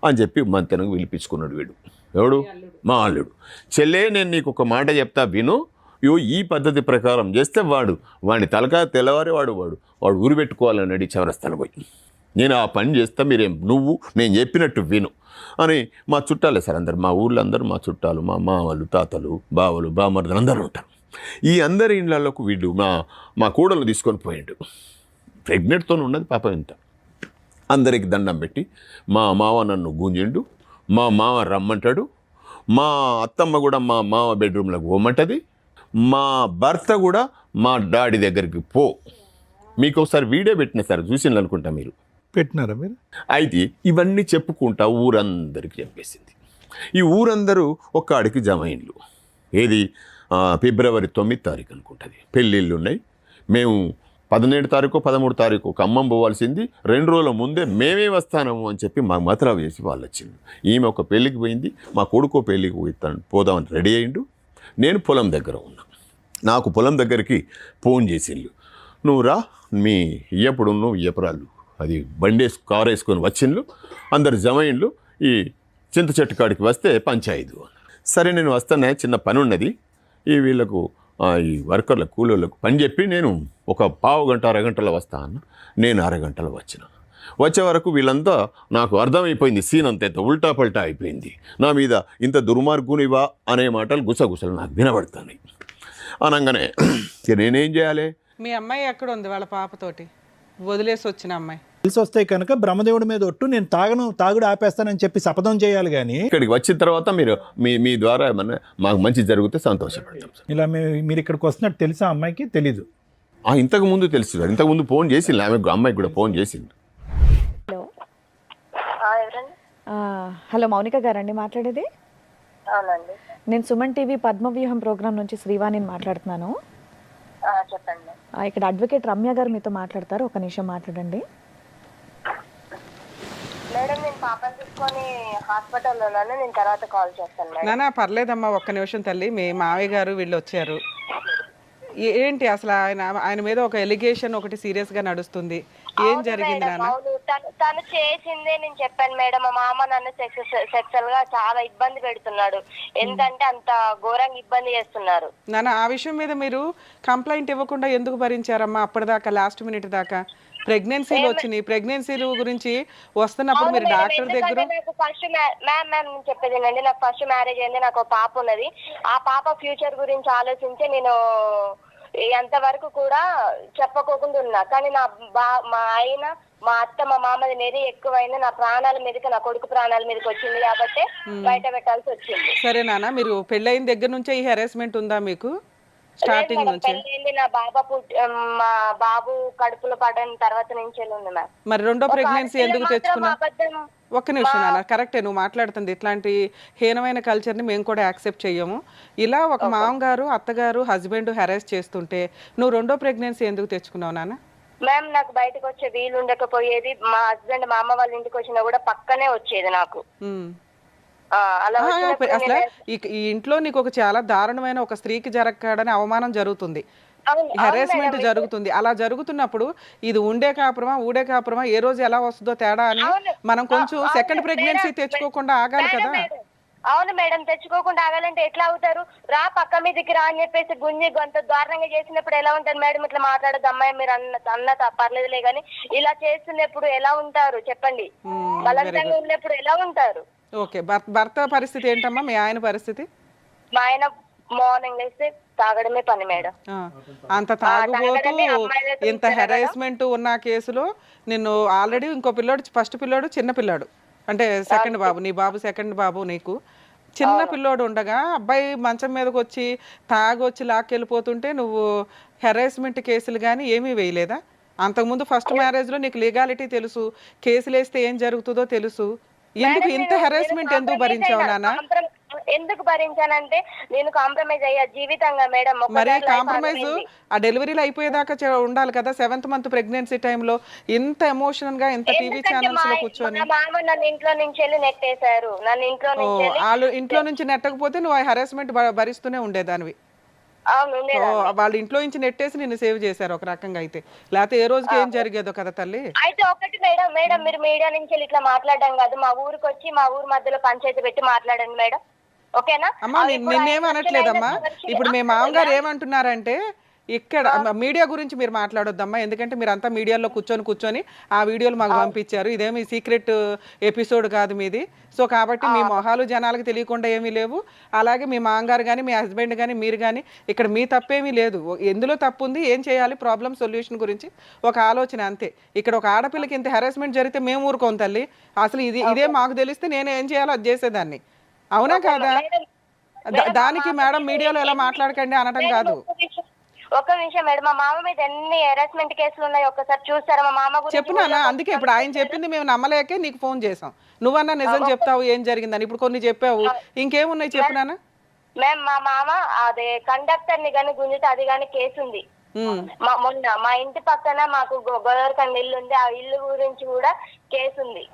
అని చెప్పి మంతెనకు పిలిపించుకున్నాడు వీడు. ఎవడు? మా అల్లుడు. చెల్లే నేను నీకు ఒక మాట చెప్తా విను, ఈ పద్ధతి ప్రకారం చేస్తే వాడి తలకాయ తెల్లవారి వాడు ఊరు పెట్టుకోవాలన్నాడు చౌరస్తాను పోయి. నేను ఆ పని చేస్తా, నేను చెప్పినట్టు విను అని మా చుట్టాలే సార్ అందరు, మా ఊళ్ళో అందరూ మా చుట్టాలు, మా మామలు, తాతలు, బావలు, బామర్దులు అందరూ ఉంటారు. ఈ అందరి ఇళ్ళకు వీడు మా కూడలు తీసుకొని పోయిండు. ప్రెగ్నెంట్తో ఉన్నది పాప ఇంత. అందరికి దండం పెట్టి మా మావ నన్ను గుంజిండు, మా మావ రమ్మంటాడు, మా అత్తమ్మ కూడా మా మావ బెడ్రూమ్లోకి పోమంటుంది, మా భర్త కూడా మా డాడీ దగ్గరికి పో. మీకు ఒకసారి వీడియో పెట్టిన సార్, చూసింది అనుకుంటా మీరు. పెట్టినారా మీరు? అయితే ఇవన్నీ చెప్పుకుంటా ఊరందరికి చెప్పేసింది. ఈ ఊరందరూ ఒక్కడికి జమ అయిండ్లు. ఏది ఫిబ్రవరి 9 తారీఖు అనుకుంటుంది. పెళ్ళిళ్ళు ఉన్నాయి. మేము 17 తారీఖు 13 తారీఖు ఒక అమ్మం పోవాల్సింది. 2 రోజుల ముందే మేమే వస్తాము అని చెప్పి మాకు మతలబు చేసి వాళ్ళు వచ్చిండు. ఈమె ఒక పెళ్ళికి పోయింది, మా కొడుకో పెళ్ళికి పోదామని రెడీ అయిండు. నేను పొలం దగ్గర ఉన్నా. నాకు పొలం దగ్గరికి ఫోన్ చేసిండు, నువ్వు రా, మీ ఇయ్యపురాళ్ళు అది బండేసి కారు వేసుకొని వచ్చిండ్లు, అందరు జమైండ్లు, ఈ చింత చెట్టు కాడికి వస్తే పంచాయతీ. సరే నేను వస్తానే, చిన్న పని ఉన్నది, వీళ్ళకు ఈ వర్కర్ల కూలీలకు పని చెప్పి నేను ఒక పావు గంట అరగంటలో వస్తా అన్న. నేను అరగంటలో వచ్చే వరకు వీళ్ళంతా నాకు అర్థమైపోయింది, సీన్ అంత ఉల్టా పల్టా అయిపోయింది. నా మీద ఇంత దుర్మార్గునివా అనే మాటలు గుసగుసలు నాకు వినబడతాయి. అనగానే నేనేం చేయాలి? మీ అమ్మాయి ఎక్కడ ఉంది వాళ్ళ పాపతోటి? వదిలేసి వచ్చిన అమ్మాయి తెలిసి వస్తే కనుక బ్రహ్మదేవుడి మీద ఒట్టు, నేను తాగుడు ఆపేస్తానని చెప్పి శపథం చేయాలి. కానీ ఇక్కడికి వచ్చిన తర్వాత మీరు మీ ద్వారా ఏమన్నా మాకు మంచి జరిగితే సంతోషపడతాం సార్. ఇలా మీరు ఇక్కడికి వస్తున్నట్టు తెలుసా అమ్మాయికి? తెలీదు. ఇంతకుముందు తెలుసు, ఇంతకుముందు ఫోన్ చేసింది అమ్మాయికి కూడా ఫోన్ చేసింది. హలో ఎవరండి? హలో మౌనిక గారండి మాట్లాడేది? అవునండి. నేను సుమన్ టీవీ పద్మవ్యూహం ప్రోగ్రామ్ నుంచి శ్రీవాణిని మాట్లాడుతున్నాను. చెప్పండి. ఇక్కడ అడ్వకేట్ రమ్య గారు మీతో మాట్లాడతారు, ఒక నిమిషం మాట్లాడండి. మేడం నేను పాపని తీసుకొని హాస్పిటల్లో ఉన్నాను, నేను తర్వాత కాల్ చేస్తాను మేడం. నానా పర్లేదమ్మా, ఒక్క నిమిషం తల్లి. మీ మావయ్య గారు వీళ్ళు వచ్చారు. ఏంటి అసలు ఆయన మీద ఒక ఎలిగేషన్ ఒకటి సీరియస్ గా నడుస్తుంది. ఏం జరిగింది నాన్న? అవును, తను చేసిందే నేను చెప్పాను మేడం. మా మామ నన్ను సెక్సువల్ గా చాలా ఇబ్బంది పెడుతున్నాడు. ఎందుకంటే అంత ఘోరంగా ఇబ్బంది చేస్తున్నారు. నాన్న ఆ విషయం మీద మీరు కంప్లైంట్ ఇవ్వకుండా ఎందుకు భరించారమ్మా అప్పటిదాకా, లాస్ట్ మినిట్ దాకా? ప్రెగ్నెన్సీలు వచ్చినాయి, ప్రెగ్నెన్సీలు గురించి వస్తున్నప్పుడు మీరు డాక్టర్ దగ్గర ఫస్ట్ మ్యామ్ చెప్పేది ఏంటంటే, నాకు ఫస్ట్ మ్యారేజ్ అయింది, నాకు ఒక పాప ఉన్నది. ఆ పాప ఫ్యూచర్ గురించి ఆలోచించి నేను ఎంతవరకు కూడా చెప్పకోకుండా ఉన్నా. కానీ మా ఆయన, మా అత్త, మా మామది నెరి ఎక్కువైంది, నా ప్రాణాల మీదకి, నా కొడుకు ప్రాణాల మీదకి వచ్చింది కాబట్టి బయట పెట్టాల్సి వచ్చింది. సరే నాన్న, మీరు పెళ్ళైన దగ్గర నుంచే ఈ హెరాస్మెంట్ ఉందా మీకు? స్టార్టింగ్ నుంచి? నా మా బాబు కడుపులో పడిన తర్వాత నుంచి ఉంది మ్యామ్. మరి రెండో ప్రెగ్నెన్సీ ఎందుకు తెచ్చుకున్నా? ఒక్క నిమిషం నాన్న, కరెక్టే నువ్వు మాట్లాడుతుంది. ఇట్లాంటి హీనమైన కల్చర్ని మేము కూడా యాక్సెప్ట్ చెయ్యము. ఇలా ఒక మామగారు, అత్తగారు, హస్బెండ్ హెరాస్ చేస్తుంటే నువ్వు రెండో ప్రెగ్నెన్సీ ఎందుకు తెచ్చుకున్నావు నాన్న? మ్యామ్ నాకు బయటకు వచ్చే వీలు ఉండకపోయేది. మా హస్బెండ్ మా అమ్మ వాళ్ళ ఇంటికి వచ్చినా కూడా పక్కనే వచ్చేది నాకు. అసలు ఈ ఇంట్లో నీకు ఒక చాలా దారుణమైన ఒక స్త్రీకి జరగకూడని అవమానం జరుగుతుంది, హెరాస్మెంట్ జరుగుతుంది. అలా జరుగుతున్నప్పుడు ఇది ఉండే కాపురమా ఊడే కాపురమా, ఏ రోజు ఎలా వస్తుందో తేడా అని మనం కొంచెం సెకండ్ ప్రెగ్నెన్సీ తెచ్చుకోకుండా ఆగాలి కదా. అవును మేడం, తెచ్చుకోకుండా ఆగాలంటే ఎట్లా అవుతారు? రా పక్క మీదకి రా అని చెప్పేసి గుంజి గొంత దారుణంగా చేసినప్పుడు ఎలా ఉంటారు మేడం? ఇట్లా మాట్లాడదు అమ్మాయి, మీరు అన్న పర్లేదులే కానీ ఇలా చేస్తున్నప్పుడు ఎలా ఉంటారు చెప్పండి? బలవంతంగా ఉన్నప్పుడు ఎలా ఉంటారు? ఓకే, భర్త పరిస్థితి ఏంటమ్మా? మీ ఆయన పరిస్థితి? మా ఆయన మార్నింగ్ లేస్తే తాగడమే పని మేడం. అంత తాగుబోతూ ఇంత హెరాస్మెంట్ ఉన్న కేసులో నిన్ను ఆల్రెడీ ఇంకో పిల్లోడు, ఫస్ట్ పిల్లోడు చిన్న పిల్లాడు అంటే సెకండ్ బాబు, నీ బాబు సెకండ్ బాబు, నీకు చిన్న పిల్లోడు ఉండగా అబ్బాయి మంచం మీదకి వచ్చి తాగొచ్చి లాక్కెళ్ళిపోతుంటే నువ్వు హెరాస్మెంట్ కేసులు కానీ ఏమీ వేయలేదా? అంతకుముందు ఫస్ట్ మ్యారేజ్లో నీకు లీగాలిటీ తెలుసు, కేసులు వేస్తే ఏం జరుగుతుందో తెలుసు. ఎందుకు ఇంత హెరాస్మెంట్ ఎందుకు భరించావు నాన్న? ఎందుకు భరించానంటే నేను కాంప్రమైజ్ అయ్యా జీవితంగా మేడం. మరి కాంప్రమైజ్ ఆ డెలివరీలు అయిపోయేదాకా ఉండాలి కదా. 7th మంత్ ప్రెగ్నెన్సీ టైంలో ఇంత ఎమోషనల్ గా ఇంత టీవీ ఛానల్స్ లో కూర్చొని మామ నన్ను ఇంట్లో నుంచి నెట్టేశారు. నన్ను ఇంట్లో నుంచి వాళ్ళు ఇంట్లో నుంచి నెట్టకపోతే నువ్వు హెరాస్మెంట్ భరిస్తూనే ఉండేదానివి. అవును సో ఉండేదాన్ని. వాళ్ళ ఇంట్లో నుంచి నెట్టేసి నిన్ను సేవ్ చేశారు ఒక రకంగా అయితే, లేకపోతే ఏ రోజుకి ఏం జరిగేదో కదా తల్లి. అయితే ఒకటి మేడం, మీరు మీడియా నుంచి వెళ్ళి ఇట్లా మాట్లాడడం కాదు, మా ఊరికి వచ్చి మా ఊరు మధ్యలో పంచాయతీ పెట్టి మాట్లాడండి మేడం, ఓకేనా? అమ్మా ఇప్పుడు నిన్నేం ఆయన అనట్లేదమ్మా. వచ్చిన ఇప్పుడు మీ మామగారు ఏమంటున్నారంటే ఇక్కడ మీడియా గురించి మీరు మాట్లాడొద్దమ్మా, ఎందుకంటే మీరు అంతా మీడియాలో కూర్చొని ఆ వీడియోలు మాకు పంపించారు, ఇదేమి సీక్రెట్ ఎపిసోడ్ కాదు మీది. సో కాబట్టి మీ మొహాలు జనాలకు తెలియకుండా ఏమీ లేవు. అలాగే మీ మామగారు కానీ మీ హస్బెండ్ కానీ మీరు కానీ ఇక్కడ మీ తప్పేమీ లేదు. ఎందులో తప్పు ఉంది, ఏం చేయాలి, ప్రాబ్లం సొల్యూషన్ గురించి ఒక ఆలోచన అంతే. ఇక్కడ ఒక ఆడపిల్లకి ఇంత హెరాస్మెంట్ జరిగితే మేము ఊరుకోం తల్లి. అసలు ఇదే మాకు తెలిస్తే నేను ఏం చేయాలో అది చేసేదాన్ని, అవునా కాదా? దానికి మేడం మీడియాలో ఎలా మాట్లాడకండి అనడం కాదు. ఒక నిమిషం మేడం, మా మామ మీద ఎన్ని హెరాస్మెంట్ కేసులు ఉన్నాయి ఒక్కసారి చూస్తారా? మా మామ గురించి చెప్పునా, అందుకే ఇప్పుడు ఆయన చెప్పింది మేము నమ్మలేకే నీకు ఫోన్ చేసాం. నువ్వన్నా నిజం చెప్తావు ఏం జరిగిందని. ఇప్పుడు కొన్ని చెప్పావు, ఇంకేమున్నాయి చెప్పునానా? మ్యామ్ మా మామ అదే కండక్టర్ ని గాని గుంజితే అది గాని కేసు ఉంది. మొన్న మా ఇంటి పక్కన మాకు గోదావరికండ ఇల్లు ఉంది, ఆ ఇల్లు గురించి కూడా కేసు ఉంది.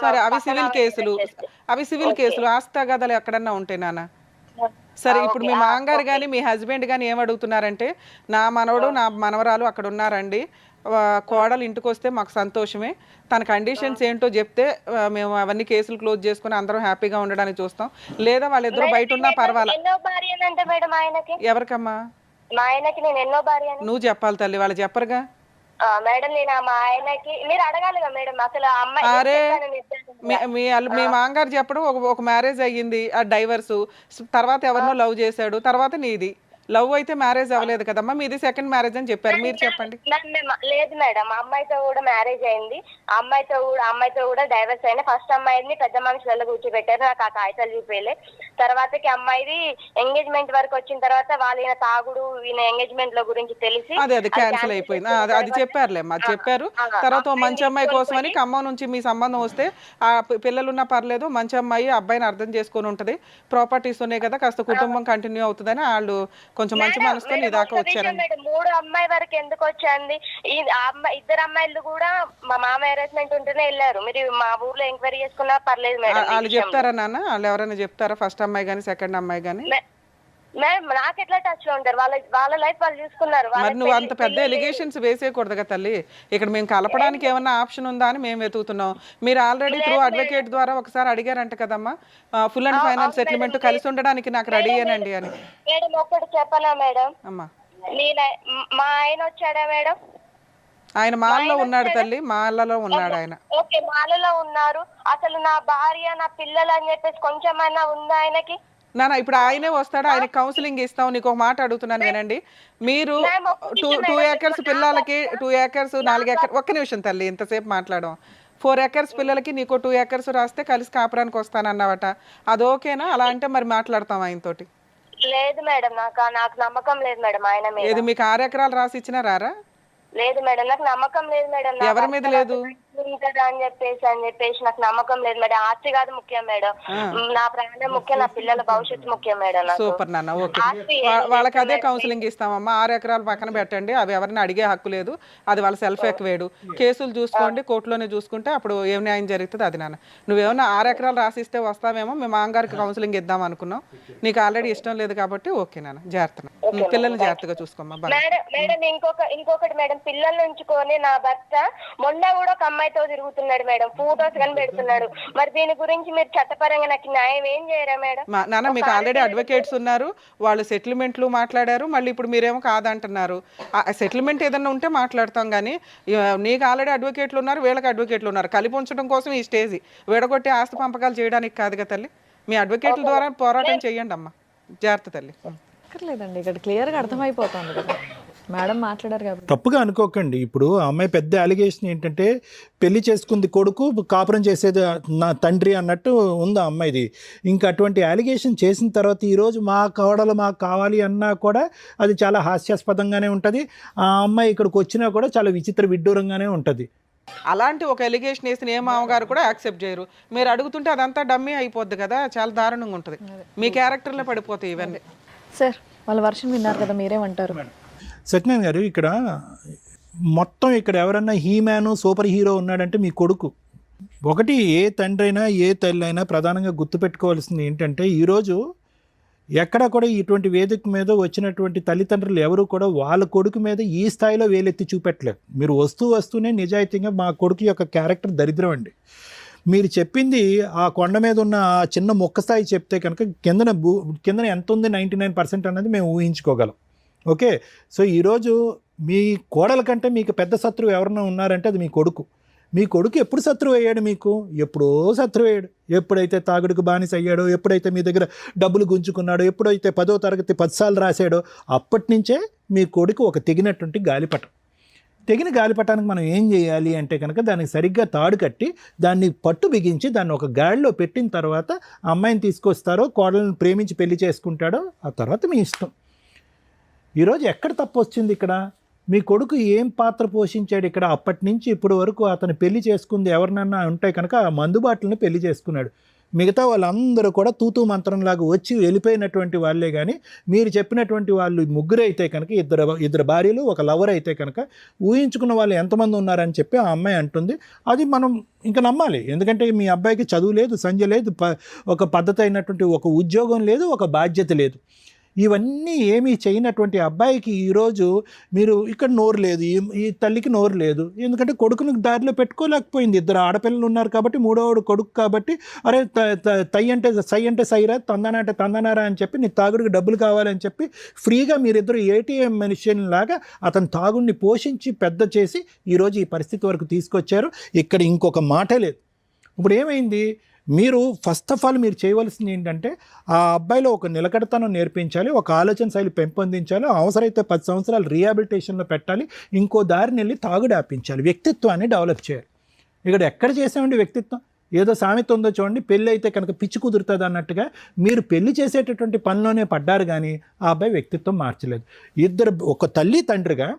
సరే అవి సివిల్ కేసులు ఆస్తిగదాలు ఎక్కడన్నా ఉంటే నాన్న. సరే ఇప్పుడు మీ మామగారు కానీ మీ హస్బెండ్ కానీ ఏమడుగుతున్నారంటే, నా మనవడు నా మనవరాలు అక్కడ ఉన్నారండి, కోడలు ఇంటికి వస్తే మాకు సంతోషమే, తన కండిషన్స్ ఏంటో చెప్తే మేము అవన్నీ కేసులు క్లోజ్ చేసుకుని అందరం హ్యాపీగా ఉండడానికి చూస్తాం, లేదా వాళ్ళిద్దరూ బయట ఉన్నా పర్వాలేదు. ఎన్నో భార్య అంటే మేడం ఆయనకి? ఎవరికమ్మా? మా ఆయనకి నేను ఎన్నో భార్య? నువ్వు చెప్పాలి తల్లి, వాళ్ళు చెప్పరుగా మేడం. నేను మా ఆయనకి మీరు అడగాలిగా మేడం, అసలు ఆ అమ్మాయి అరే మీ మామగారు చెప్పడం ఒక మ్యారేజ్ అయ్యింది, ఆ డైవర్స్ తర్వాత ఎవరినో లవ్ చేశాడు, తర్వాత నీది లవ్ అయితే మ్యారేజ్ అవ్వలేదు కదమ్మా, మీది సెకండ్ మ్యారేజ్ అని చెప్పారు, మీరు చెప్పండి. లేదు మేడం, అమ్మాయితో కూడా మ్యారేజ్ అయింది, అమ్మాయితో కూడా డైవర్స్ అయింది. ఫస్ట్ అమ్మాయిని పెద్ద మనుషులలో కూర్చోబెట్టారు, నాకు ఆ కాగితాలు చూపేలే. తర్వాతకి అమ్మాయిది ఎంగేజ్మెంట్ వరకు వచ్చిన తర్వాత వాళ్ళ తాగుడు ఈయన ఎంగేజ్మెంట్ లో గురించి తెలిసి అది క్యాన్సిల్ అయిపోయింది. అది చెప్పారులేమ్మా, అది చెప్పారు. తర్వాత మంచి అమ్మాయి కోసం అని ఖమ్మం నుంచి మీ సంబంధం వస్తే, ఆ పిల్లలున్నా పర్లేదు, మంచి అమ్మాయి అబ్బాయిని అర్థం చేసుకొని ఉంటది, ప్రాపర్టీస్ ఉన్నాయి కదా, కాస్త కుటుంబం కంటిన్యూ అవుతుందని వాళ్ళు కొంచెం మంచి మనసుతో నీ దాకా వచ్చారండి. 3 అమ్మాయి వరకు ఎందుకు వచ్చింది? ఇద్దరు అమ్మాయిలు కూడా మా మామ హెరాస్మెంట్ ఉంటేనే వెళ్ళారు. మీరు మా ఊర్లో ఎంక్వైరీ చేసుకున్నా పర్లేదు మేడం. వాళ్ళు చెప్తారా నాన్న, వాళ్ళు ఎవరైనా చెప్తారా, ఫస్ట్ అమ్మాయి కానీ సెకండ్ అమ్మాయి కానీ? మేడం నాకు ఎట్లా టచ్ లో ఉంటారు, వాళ్ళ లైఫ్ వాళ్ళు చూసుకున్నారు. మరి నువ్వు అంత పెద్ద ఎలిగేషన్స్ వేసేయకూడదు కదా తల్లి. ఇక్కడ మేము కలపడానికి ఏమన్నా ఆప్షన్ ఉందా అని మేము వెతుకుతున్నాం. మీరు ఆల్రెడీ త్రూ అడ్వకేట్ ద్వారా ఒకసారి అడిగారంట కదమ్మా, ఫుల్ అండ్ ఫైనల్ సెటిల్మెంట్ కలిసి ఉండడానికి నాకు రెడీ అనండి అని. మేడం ఒకటి చెప్పనా మేడం, అమ్మా మా ఆయన వచ్చాడా మేడం? ఆయన మాల్లో ఉన్నాడు తల్లి, మాలలో ఉన్నాడు ఆయన. ఓకే మాలలో ఉన్నారు. అసలు నా భార్య నా పిల్లలు అని చెప్పేసి కొంచెమైనా ఉందా ఆయనకి? నాన్న ఇప్పుడు ఆయనే వస్తాడు, ఆయన కౌన్సిలింగ్ ఇస్తాం. నీకు ఒక మాట అడుగుతున్నాను వినండి, మీరు 2 acres పిల్లలకి 2 acres 4 acres, ఒక్క నిమిషం తల్లి ఇంతసేపు మాట్లాడడం, 4 acres పిల్లలకి నీకు 2 acres రాస్తే కలిసి కాపురానికి వస్తానన్నమాట, అది ఓకేనా? అలా అంటే మరి మాట్లాడతాం ఆయనతోటి. లేదు మేడం, నాకు నమ్మకం లేదు మేడం ఆయన మీద. ఏది మీకు 6 acres రాసి ఇచ్చినా రారా? లేదు మేడం, నాకు నమ్మకం లేదు మేడం. ఎవరి మీద లేదు అని చెప్పేసి నాకు నమ్మకం లేదు మేడం. ఆస్తి కాదు ముఖ్యం మేడం, నా ప్రాణం ముఖ్యం, నా పిల్లల భవిష్యత్తు ముఖ్యం మేడం. సూపర్ నాన్న, ఓకే వాళ్ళకి అదే కౌన్సిలింగ్ ఇస్తామమ్మా. 6 acres పక్కన పెట్టండి, అవి ఎవరిని అడిగే హక్కు లేదు, అది వాళ్ళ సెల్ఫ్ ఎక్వేడు. కేసులు చూసుకోండి, కోర్టులోనే చూసుకుంటే అప్పుడు ఏం న్యాయం జరుగుతుంది అది. నాన్న నువ్వేమన్నా 6 acres రాసిస్తే వస్తావేమో, మేము మామగారికి కౌన్సిలింగ్ ఇద్దాం అనుకున్నాం, నీకు ఆల్రెడీ ఇష్టం లేదు కాబట్టి ఓకే నాన్న, జాగ్రత్త, పిల్లల్ని జాగ్రత్తగా చూసుకోమ్మా. మేడం ఇంకొకటి మేడం, పిల్లల్ని ఉంచుకొని నా భర్త మొన్న కూడా ఒక అమ్మాయితో తిరుగుతున్నాడు మేడం, ఫోటోస్ కానీ పెడుతున్నాడు. మరి దీని గురించి మీరు చట్టపరంగా నాకు న్యాయం ఏం చేయరా మేడం? నాన్న మీకు ఆల్రెడీ అడ్వకేట్స్ ఉన్నారు, వాళ్ళు సెటిల్మెంట్లు మాట్లాడారు, మళ్ళీ ఇప్పుడు మీరేమో కాదంటున్నారు. సెటిల్మెంట్ ఏదన్నా ఉంటే మాట్లాడతాం, కానీ నీకు ఆల్రెడీ అడ్వకేట్లు ఉన్నారు, వీళ్ళకి అడ్వకేట్లు ఉన్నారు, కలిపి ఉంచడం కోసం ఈ స్టేజ్ విడగొట్టి ఆస్తి పంపకాలు చేయడానికి కాదు కదా తల్లి. మీ అడ్వకేట్ల ద్వారా పోరాటం చేయండి అమ్మా, జాగ్రత్త తల్లి. లేదండి ఇక్కడ క్లియర్గా అర్థమైపోతుంది కదా మేడం మాట్లాడారు కాబట్టి. తప్పుగా అనుకోకండి, ఇప్పుడు ఆ అమ్మాయి పెద్ద అలిగేషన్ ఏంటంటే పెళ్లి చేసుకుంది కొడుకు, కాపురం చేసేది నా తండ్రి అన్నట్టు ఉంది ఆ అమ్మాయిది. ఇంకా అటువంటి అలిగేషన్ చేసిన తర్వాత ఈరోజు మా కోడలు మాకు కావాలి అన్నా కూడా అది చాలా హాస్యాస్పదంగానే ఉంటుంది. ఆ అమ్మాయి ఇక్కడికి వచ్చినా కూడా చాలా విచిత్ర విడ్డూరంగానే ఉంటుంది. అలాంటి ఒక ఎలిగేషన్ వేసిన ఏ మామగారు కూడా యాక్సెప్ట్ చేయరు. మీరు అడుగుతుంటే అదంతా డమ్మీ అయిపోద్ది కదా, చాలా దారుణంగా ఉంటుంది, మీ క్యారెక్టర్లో పడిపోతాయి ఇవన్నీ. సార్ వాళ్ళ వర్షం విన్నారు కదా, మీరేమంటారు? సత్యనారాయణ గారు, ఇక్కడ మొత్తం ఇక్కడ ఎవరన్నా హీమ్యాను సూపర్ హీరో ఉన్నాడంటే మీ కొడుకు. ఒకటి ఏ తండ్రి అయినా ఏ తల్లి అయినా ప్రధానంగా గుర్తుపెట్టుకోవాల్సింది ఏంటంటే, ఈరోజు ఎక్కడా కూడా ఇటువంటి వేదిక మీద వచ్చినటువంటి తల్లిదండ్రులు ఎవరు కూడా వాళ్ళ కొడుకు మీద ఈ స్థాయిలో వేలెత్తి చూపెట్టలేదు. మీరు వస్తూనే నిజాయితీగా మా కొడుకు యొక్క క్యారెక్టర్ దరిద్రం అండి, మీరు చెప్పింది ఆ కొండ మీద ఉన్న ఆ చిన్న మొక్క స్థాయి చెప్తే కనుక కిందన ఎంత ఉంది 99% అన్నది మేము ఊహించుకోగలం. ఓకే, సో ఈరోజు మీ కోడల కంటే మీకు పెద్ద శత్రువు ఎవరైనా ఉన్నారంటే అది మీ కొడుకు. మీ కొడుకు ఎప్పుడు శత్రువు అయ్యాడు? మీకు ఎప్పుడో శత్రువు అయ్యాడు. ఎప్పుడైతే తాగుడుకు బానిస అయ్యాడో, ఎప్పుడైతే మీ దగ్గర డబ్బులు గుంజుకున్నాడో, ఎప్పుడైతే 10వ తరగతి 10 సార్లు రాశాడో అప్పటి నుంచే మీ కొడుకు ఒక తెగినటువంటి గాలిపటం. తెగిన గాలిపటానికి మనం ఏం చేయాలి అంటే కనుక దానికి సరిగ్గా తాడు కట్టి దాన్ని పట్టు బిగించి దాన్ని ఒక గాడిలో పెట్టిన తర్వాత అమ్మాయిని తీసుకొస్తారో, కోడలను ప్రేమించి పెళ్లి చేసుకుంటాడో ఆ తర్వాత మీ ఇష్టం. ఈరోజు ఎక్కడ తప్పు వచ్చింది ఇక్కడ? మీ కొడుకు ఏం పాత్ర పోషించాడు ఇక్కడ? అప్పటి నుంచి ఇప్పటి వరకు అతను పెళ్లి చేసుకుంది ఎవరినన్నా ఉంటే కనుక ఆ మందుబాటులను పెళ్లి చేసుకున్నాడు. మిగతా వాళ్ళందరూ కూడా తూతూ మంత్రంలాగా వచ్చి వెళ్ళిపోయినటువంటి వాళ్ళే. కానీ మీరు చెప్పినటువంటి వాళ్ళు ముగ్గురే అయితే కనుక, ఇద్దరు భార్యలు ఒక లవర్ అయితే కనుక ఊహించుకున్న వాళ్ళు ఎంతమంది ఉన్నారని చెప్పి ఆ అమ్మాయి అంటుంది. అది మనం ఇంకా నమ్మాలి. ఎందుకంటే మీ అబ్బాయికి చదువు లేదు, సంధ్య లేదు, ఒక పద్ధతి అయినటువంటి ఒక ఉద్యోగం లేదు, ఒక బాధ్యత లేదు. ఇవన్నీ ఏమీ చేయనటువంటి అబ్బాయికి ఈరోజు మీరు ఇక్కడ నోరు లేదు, ఈ తల్లికి నోరు లేదు. ఎందుకంటే కొడుకుని దారిలో పెట్టుకోలేకపోయింది. 2 ఆడపిల్లలు ఉన్నారు కాబట్టి, 3వవాడు కొడుకు కాబట్టి, అరే తై అంటే సై అంటే సైరా, తందన అంటే తందనారా అని చెప్పి నీ తాగుడికి డబ్బులు కావాలని చెప్పి ఫ్రీగా మీరిద్దరు ఏటీఎం మెషిన్ లాగా అతని తాగుడిని పోషించి పెద్ద చేసి ఈరోజు ఈ పరిస్థితి వరకు తీసుకొచ్చారు. ఇక్కడ ఇంకొక మాటే లేదు. ఇప్పుడు ఏమైంది? మీరు ఫస్ట్ ఆఫ్ ఆల్ మీరు చేయవలసింది ఏంటంటే ఆ అబ్బాయిలో ఒక నిలకడతనం నేర్పించాలి, ఒక ఆలోచన శైలి పెంపొందించాలి, అవసరమైతే 10 సంవత్సరాలు రీహాబిలిటేషన్లో పెట్టాలి, ఇంకో దారిని వెళ్ళి తాగుడు ఆపించాలి, వ్యక్తిత్వాన్ని డెవలప్ చేయాలి. ఇక్కడ ఎక్కడ చేసామండి వ్యక్తిత్వం? ఏదో సామెత ఉందో చూడండి, పెళ్ళి అయితే కనుక పిచ్చి కుదురుతుంది అన్నట్టుగా మీరు పెళ్లి చేసేటటువంటి పనిలోనే పడ్డారు కానీ ఆ అబ్బాయి వ్యక్తిత్వం మార్చలేదు. ఒక తల్లి తండ్రిగా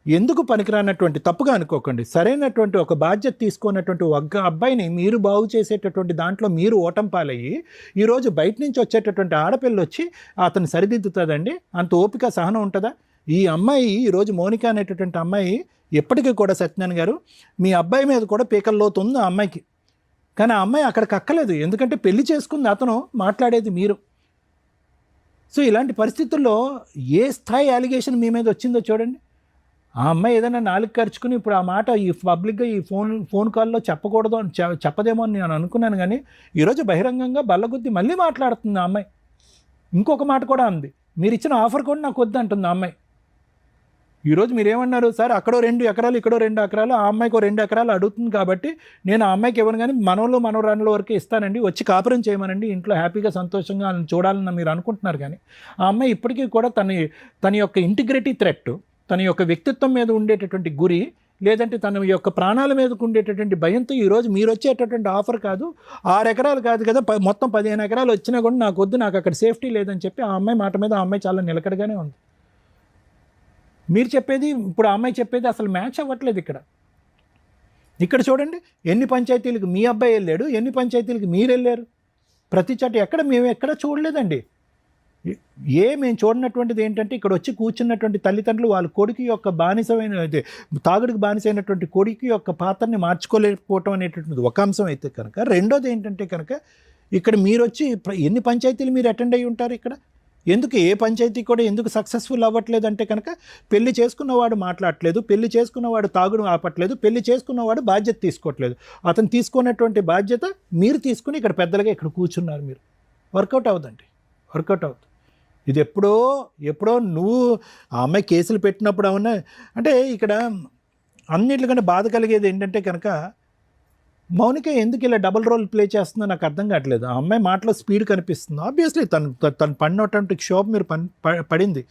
ఎందుకు పనికిరానటువంటి, తప్పుగా అనుకోకండి, సరైనటువంటి ఒక బాధ్యత తీసుకున్నటువంటి ఒక అబ్బాయిని మీరు బాగు చేసేటటువంటి దాంట్లో మీరు ఓటం పాలయ్యి ఈరోజు బయట నుంచి వచ్చేటటువంటి ఆడపిల్ల వచ్చి అతను సరిదిద్దుతుందండి? అంత ఓపిక సహనం ఉంటుందా? ఈ అమ్మాయి ఈరోజు మౌనిక అనేటటువంటి అమ్మాయి ఎప్పటికీ కూడా సత్యనారాయణ గారు మీ అబ్బాయి మీద కూడా పీకల్లోతు ఉంది ఆ అమ్మాయికి. కానీ ఆ అమ్మాయి అక్కడికి అక్కలేదు, ఎందుకంటే పెళ్లి చేసుకుంది అతను, మాట్లాడేది మీరు. సో ఇలాంటి పరిస్థితుల్లో ఏ స్థాయి అలిగేషన్ మీ మీద వచ్చిందో చూడండి. ఆ అమ్మాయి ఏదైనా నాలుగు ఖర్చుకుని ఇప్పుడు ఆ మాట ఈ పబ్లిక్గా ఈ ఫోన్ కాల్లో చెప్పకూడదు అని చెప్పదేమో అని నేను అనుకున్నాను. కానీ ఈరోజు బహిరంగంగా బల్లగుద్ది మళ్ళీ మాట్లాడుతుంది ఆ అమ్మాయి. ఇంకొక మాట కూడా అంది, మీరు ఇచ్చిన ఆఫర్ కూడా నాకు వద్దు అంటుంది ఆ అమ్మాయి. ఈరోజు మీరేమన్నారు? సార్ అక్కడో 2 ఎకరాలు ఇక్కడో 2 ఎకరాలు, ఆ అమ్మాయికి 2 ఎకరాలు అడుగుతుంది కాబట్టి నేను ఆ అమ్మాయికి ఇవ్వను, కానీ మనవరాళ్ళ వరకు ఇస్తానండి, వచ్చి కాపురం చేయమనండి, ఇంట్లో హ్యాపీగా సంతోషంగా చూడాలని మీరు అనుకుంటున్నారు. కానీ ఆ అమ్మాయి ఇప్పటికీ కూడా తన యొక్క ఇంటిగ్రిటీ థ్రెట్, తన యొక్క వ్యక్తిత్వం మీద ఉండేటటువంటి గురి, లేదంటే తన యొక్క ప్రాణాల మీదకు ఉండేటటువంటి భయంతో ఈరోజు మీరు వచ్చేటటువంటి ఆఫర్ కాదు, 6 ఎకరాలు కాదు కదా, మొత్తం 15 ఎకరాలు వచ్చినా కూడా నాకు వద్దు, నాకు అక్కడ సేఫ్టీ లేదని చెప్పి ఆ అమ్మాయి మాట మీద ఆ అమ్మాయి చాలా నిలకడగానే ఉంది. మీరు చెప్పేది ఇప్పుడు ఆ అమ్మాయి చెప్పేది అసలు మ్యాచ్ అవ్వట్లేదు. ఇక్కడ చూడండి, ఎన్ని పంచాయతీలకు మీ అబ్బాయి వెళ్ళాడు, ఎన్ని పంచాయతీలకు మీరు వెళ్ళారు, ప్రతి చోట మేము ఎక్కడ చూడలేదండి. మేము చూడనటువంటిది ఏంటంటే ఇక్కడ వచ్చి కూర్చున్నటువంటి తల్లిదండ్రులు వాళ్ళ కొడుకు యొక్క బానిసమైన తాగుడికి బానిసైనటువంటి కొడుకు యొక్క పాత్రని మార్చుకోలేకపోవటం అనేటటువంటిది ఒక అంశం అయితే కనుక, రెండోది ఏంటంటే కనుక ఇక్కడ మీరు వచ్చి ఎన్ని పంచాయతీలు మీరు అటెండ్ అయ్యి ఉంటారు? ఇక్కడ ఎందుకు ఏ పంచాయతీ కూడా ఎందుకు సక్సెస్ఫుల్ అవ్వట్లేదు అంటే కనుక పెళ్లి చేసుకున్నవాడు మాట్లాడట్లేదు, పెళ్లి చేసుకున్నవాడు తాగుడు ఆపట్లేదు, పెళ్లి చేసుకున్నవాడు బాధ్యత తీసుకోవట్లేదు. అతను తీసుకున్నటువంటి బాధ్యత మీరు తీసుకుని ఇక్కడ పెద్దలుగా ఇక్కడ కూర్చున్నారు. మీరు వర్కౌట్ అవ్వదండి, వర్కౌట్ అవుతుంది. ఇది ఎప్పుడో నువ్వు ఆ అమ్మాయి కేసులు పెట్టినప్పుడు అవునా అంటే ఇక్కడ అన్నిటికంటే బాధ కలిగేది ఏంటంటే కనుక మౌనిక ఎందుకు ఇలా డబుల్ రోల్ ప్లే చేస్తుందో నాకు అర్థం కావట్లేదు. ఆ అమ్మాయి మాటలో స్పీడ్ కనిపిస్తుంది. ఆబ్వియస్లీ తను పడినటువంటి క్షోభ మీరు పడింది.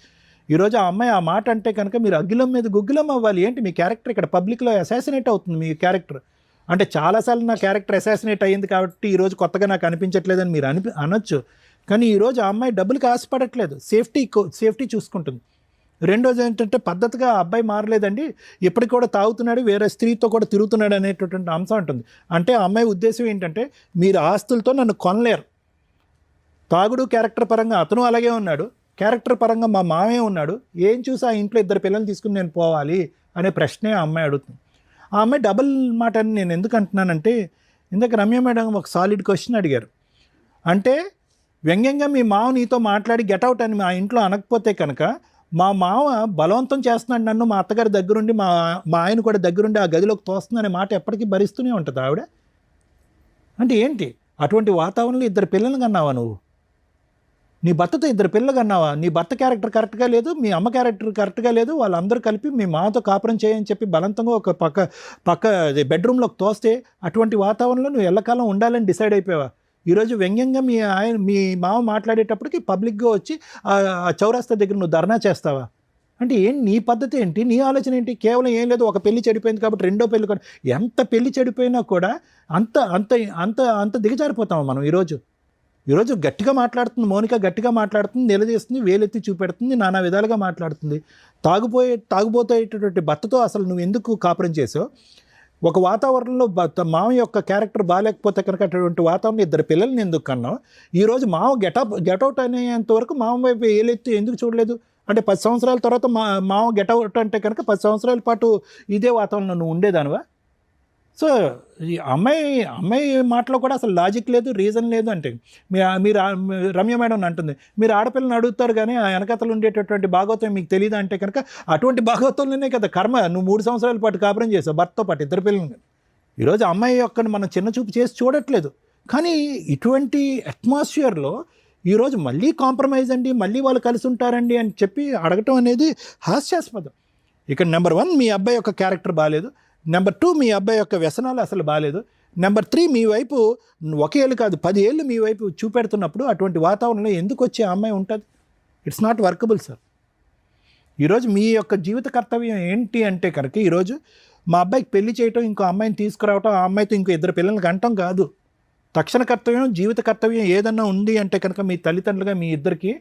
ఈరోజు ఆ అమ్మాయి ఆ మాట అంటే కనుక మీరు అగ్గిలం మీద గుగ్గిలం అవ్వాలి. ఏంటి మీ క్యారెక్టర్ ఇక్కడ పబ్లిక్లో అసాసినేట్ అవుతుంది. మీ క్యారెక్టర్ అంటే చాలాసార్లు నా క్యారెక్టర్ అసాసినేట్ అయ్యింది కాబట్టి ఈరోజు కొత్తగా నాకు అనిపించట్లేదని మీరు అనొచ్చు. కానీ ఈరోజు ఆ అమ్మాయి డబ్బులకి ఆశపడట్లేదు, సేఫ్టీ చూసుకుంటుంది. రెండోది ఏంటంటే పద్ధతిగా ఆ అబ్బాయి మారలేదండి, ఇప్పటికి కూడా తాగుతున్నాడు, వేరే స్త్రీతో కూడా తిరుగుతున్నాడు అనేటటువంటి అంశం ఉంటుంది. అంటే ఆ అమ్మాయి ఉద్దేశం ఏంటంటే మీరు ఆస్తులతో నన్ను కొనలేరు. తాగుడు క్యారెక్టర్ పరంగా అతను అలాగే ఉన్నాడు, క్యారెక్టర్ పరంగా మా మామే ఉన్నాడు, ఏం చూసి ఆ ఇంట్లో 2 పిల్లలు తీసుకుని నేను పోవాలి అనే ప్రశ్నే ఆ అమ్మాయి అడుగుతుంది. ఆ అమ్మాయి డబుల్ మాట అని నేను ఎందుకు అంటున్నానంటే ఇందాక రమ్య మేడం ఒక సాలిడ్ క్వశ్చన్ అడిగారు. అంటే వ్యంగ్యంగా మీ మావ నీతో మాట్లాడి గెటౌట్ అని మా ఇంట్లో అనకపోతే కనుక మా మావ బలవంతం చేస్తున్నాడు నన్ను, మా అత్తగారి దగ్గరుండి మా ఆయన కూడా దగ్గరుండి ఆ గదిలోకి తోస్తుందనే మాట ఎప్పటికీ భరిస్తూనే ఉంటుంది ఆవిడ. అంటే ఏంటి అటువంటి వాతావరణంలో 2 పిల్లలు కన్నావా నువ్వు? నీ భర్తతో 2 పిల్లలు కన్నావా? నీ భర్త క్యారెక్టర్ కరెక్ట్గా లేదు, మీ అమ్మ క్యారెక్టర్ కరెక్ట్గా లేదు, వాళ్ళందరూ కలిపి మీ మాతో కాపురం చేయని చెప్పి బలవంతంగా ఒక పక్క బెడ్రూమ్లోకి తోస్తే అటువంటి వాతావరణంలో నువ్వు ఎల్లకాలం ఉండాలని డిసైడ్ అయిపోయావా? ఈరోజు వ్యంగ్యంగా మీ మామ మాట్లాడేటప్పటికి పబ్లిక్గా వచ్చి ఆ చౌరాస్తా దగ్గర నువ్వు ధర్నా చేస్తావా? అంటే నీ పద్ధతి ఏంటి, నీ ఆలోచన ఏంటి? కేవలం ఏం లేదు, ఒక పెళ్లి చెడిపోయింది కాబట్టి 2వ పెళ్లి కూడా. ఎంత పెళ్లి చెడిపోయినా కూడా అంత అంత అంత అంత దిగజారిపోతాము మనం. ఈరోజు గట్టిగా మాట్లాడుతుంది మౌనిక, గట్టిగా మాట్లాడుతుంది, నిలదీస్తుంది, వేలెత్తి చూపెడుతుంది, నానా విధాలుగా మాట్లాడుతుంది. తాగుబోయేటటువంటి భర్తతో అసలు నువ్వు ఎందుకు కాపురం చేసావు? ఒక వాతావరణంలో మామ యొక్క క్యారెక్టర్ బాగాలేకపోతే కనుక అటువంటి వాతావరణం 2 పిల్లల్ని ఎందుకు కన్నావు? ఈరోజు మామ గెటౌట్ అనేంత వరకు మామ వైపు ఏలెత్తి ఎందుకు చూడలేదు? అంటే 10 సంవత్సరాల తర్వాత మామ గెటౌట్ అంటే కనుక 10 సంవత్సరాల పాటు ఇదే వాతావరణంలో నువ్వు ఉండేదానివా? సో ఈ అమ్మాయి మాటలో కూడా అసలు లాజిక్ లేదు, రీజన్ లేదు. అంటే మీరు రమ్య మేడం అంటుంది, మీరు ఆడపిల్లని అడుగుతారు కానీ ఆ వెనకతలు ఉండేటటువంటి భాగవతం మీకు తెలియదు అంటే కనుక అటువంటి భాగవతంలోనే కదా కర్మ. నువ్వు 3 సంవత్సరాల పాటు కాపురం చేసావు భర్తతో పాటు 2 పిల్లల్ని. ఈరోజు అమ్మాయి యొక్క మనం చిన్న చూపు చేసి చూడట్లేదు. కానీ ఇటువంటి అట్మాస్ఫియర్లో ఈరోజు మళ్ళీ కాంప్రమైజ్ అండి, మళ్ళీ వాళ్ళు కలిసి ఉంటారండి అని చెప్పి అడగటం అనేది హాస్యాస్పదం. ఇక్కడ నెంబర్ 1 మీ అబ్బాయి యొక్క క్యారెక్టర్ బాగాలేదు, నెంబర్ 2 మీ అబ్బాయి యొక్క వ్యసనాలు అసలు బాగాలేదు, నెంబర్ 3 మీ వైపు 1 ఏళ్ళు కాదు 10 ఏళ్ళు మీ వైపు చూపెడుతున్నప్పుడు అటువంటి వాతావరణంలో ఎందుకు వచ్చే అమ్మాయి ఉంటుంది? It's not workable sir. ఈరోజు మీ యొక్క జీవిత కర్తవ్యం ఏంటి అంటే కనుక ఈరోజు మా అబ్బాయికి పెళ్లి చేయటం, ఇంకో అమ్మాయిని తీసుకురావటం, ఆ అమ్మాయితో ఇంకో 2 పిల్లలకి అంటాం కాదు. తక్షణ కర్తవ్యం, జీవిత కర్తవ్యం ఏదన్నా ఉంది అంటే కనుక మీ తల్లిదండ్రులుగా మీ ఇద్దరికి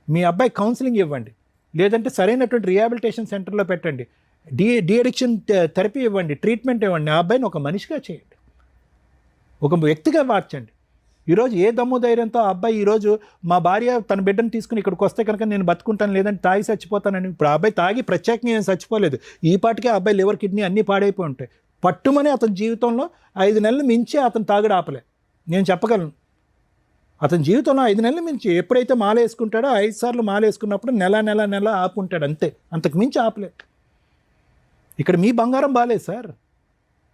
మీ అబ్బాయి కౌన్సిలింగ్ ఇవ్వండి, లేదంటే సరైనటువంటి రిహాబిలిటేషన్ సెంటర్లో పెట్టండి, డి అడిక్షన్ థెరపీ ఇవ్వండి, ట్రీట్మెంట్ ఇవ్వండి. ఆ అబ్బాయిని ఒక మనిషిగా చేయండి, ఒక వ్యక్తిగా మార్చండి. ఈరోజు ఏ దమ్ము ధైర్యంతో ఆ అబ్బాయి ఈరోజు మా భార్య తన బిడ్డను తీసుకుని ఇక్కడికి వస్తే కనుక నేను బతుకుంటాను, లేదంటే తాగి చచ్చిపోతానని. ఇప్పుడు ఆ అబ్బాయి తాగి ప్రత్యేకంగా ఏం చచ్చిపోలేదు, ఈ పాటికే ఆ అబ్బాయి లివర్ కిడ్నీ అన్నీ పాడైపోయి ఉంటాయి. పట్టుమని అతని జీవితంలో 5 నెలలు మించి అతను తాగుడు ఆపలే, నేను చెప్పగలను. అతని జీవితంలో 5 నెలలు మించి ఎప్పుడైతే మాల వేసుకుంటాడో 5 సార్లు మాల వేసుకున్నప్పుడు నెల ఆపుంటాడు, అంతే, అంతకు మించి ఆపలే. ఇక్కడ మీ బంగారం బాగాలేదు సార్.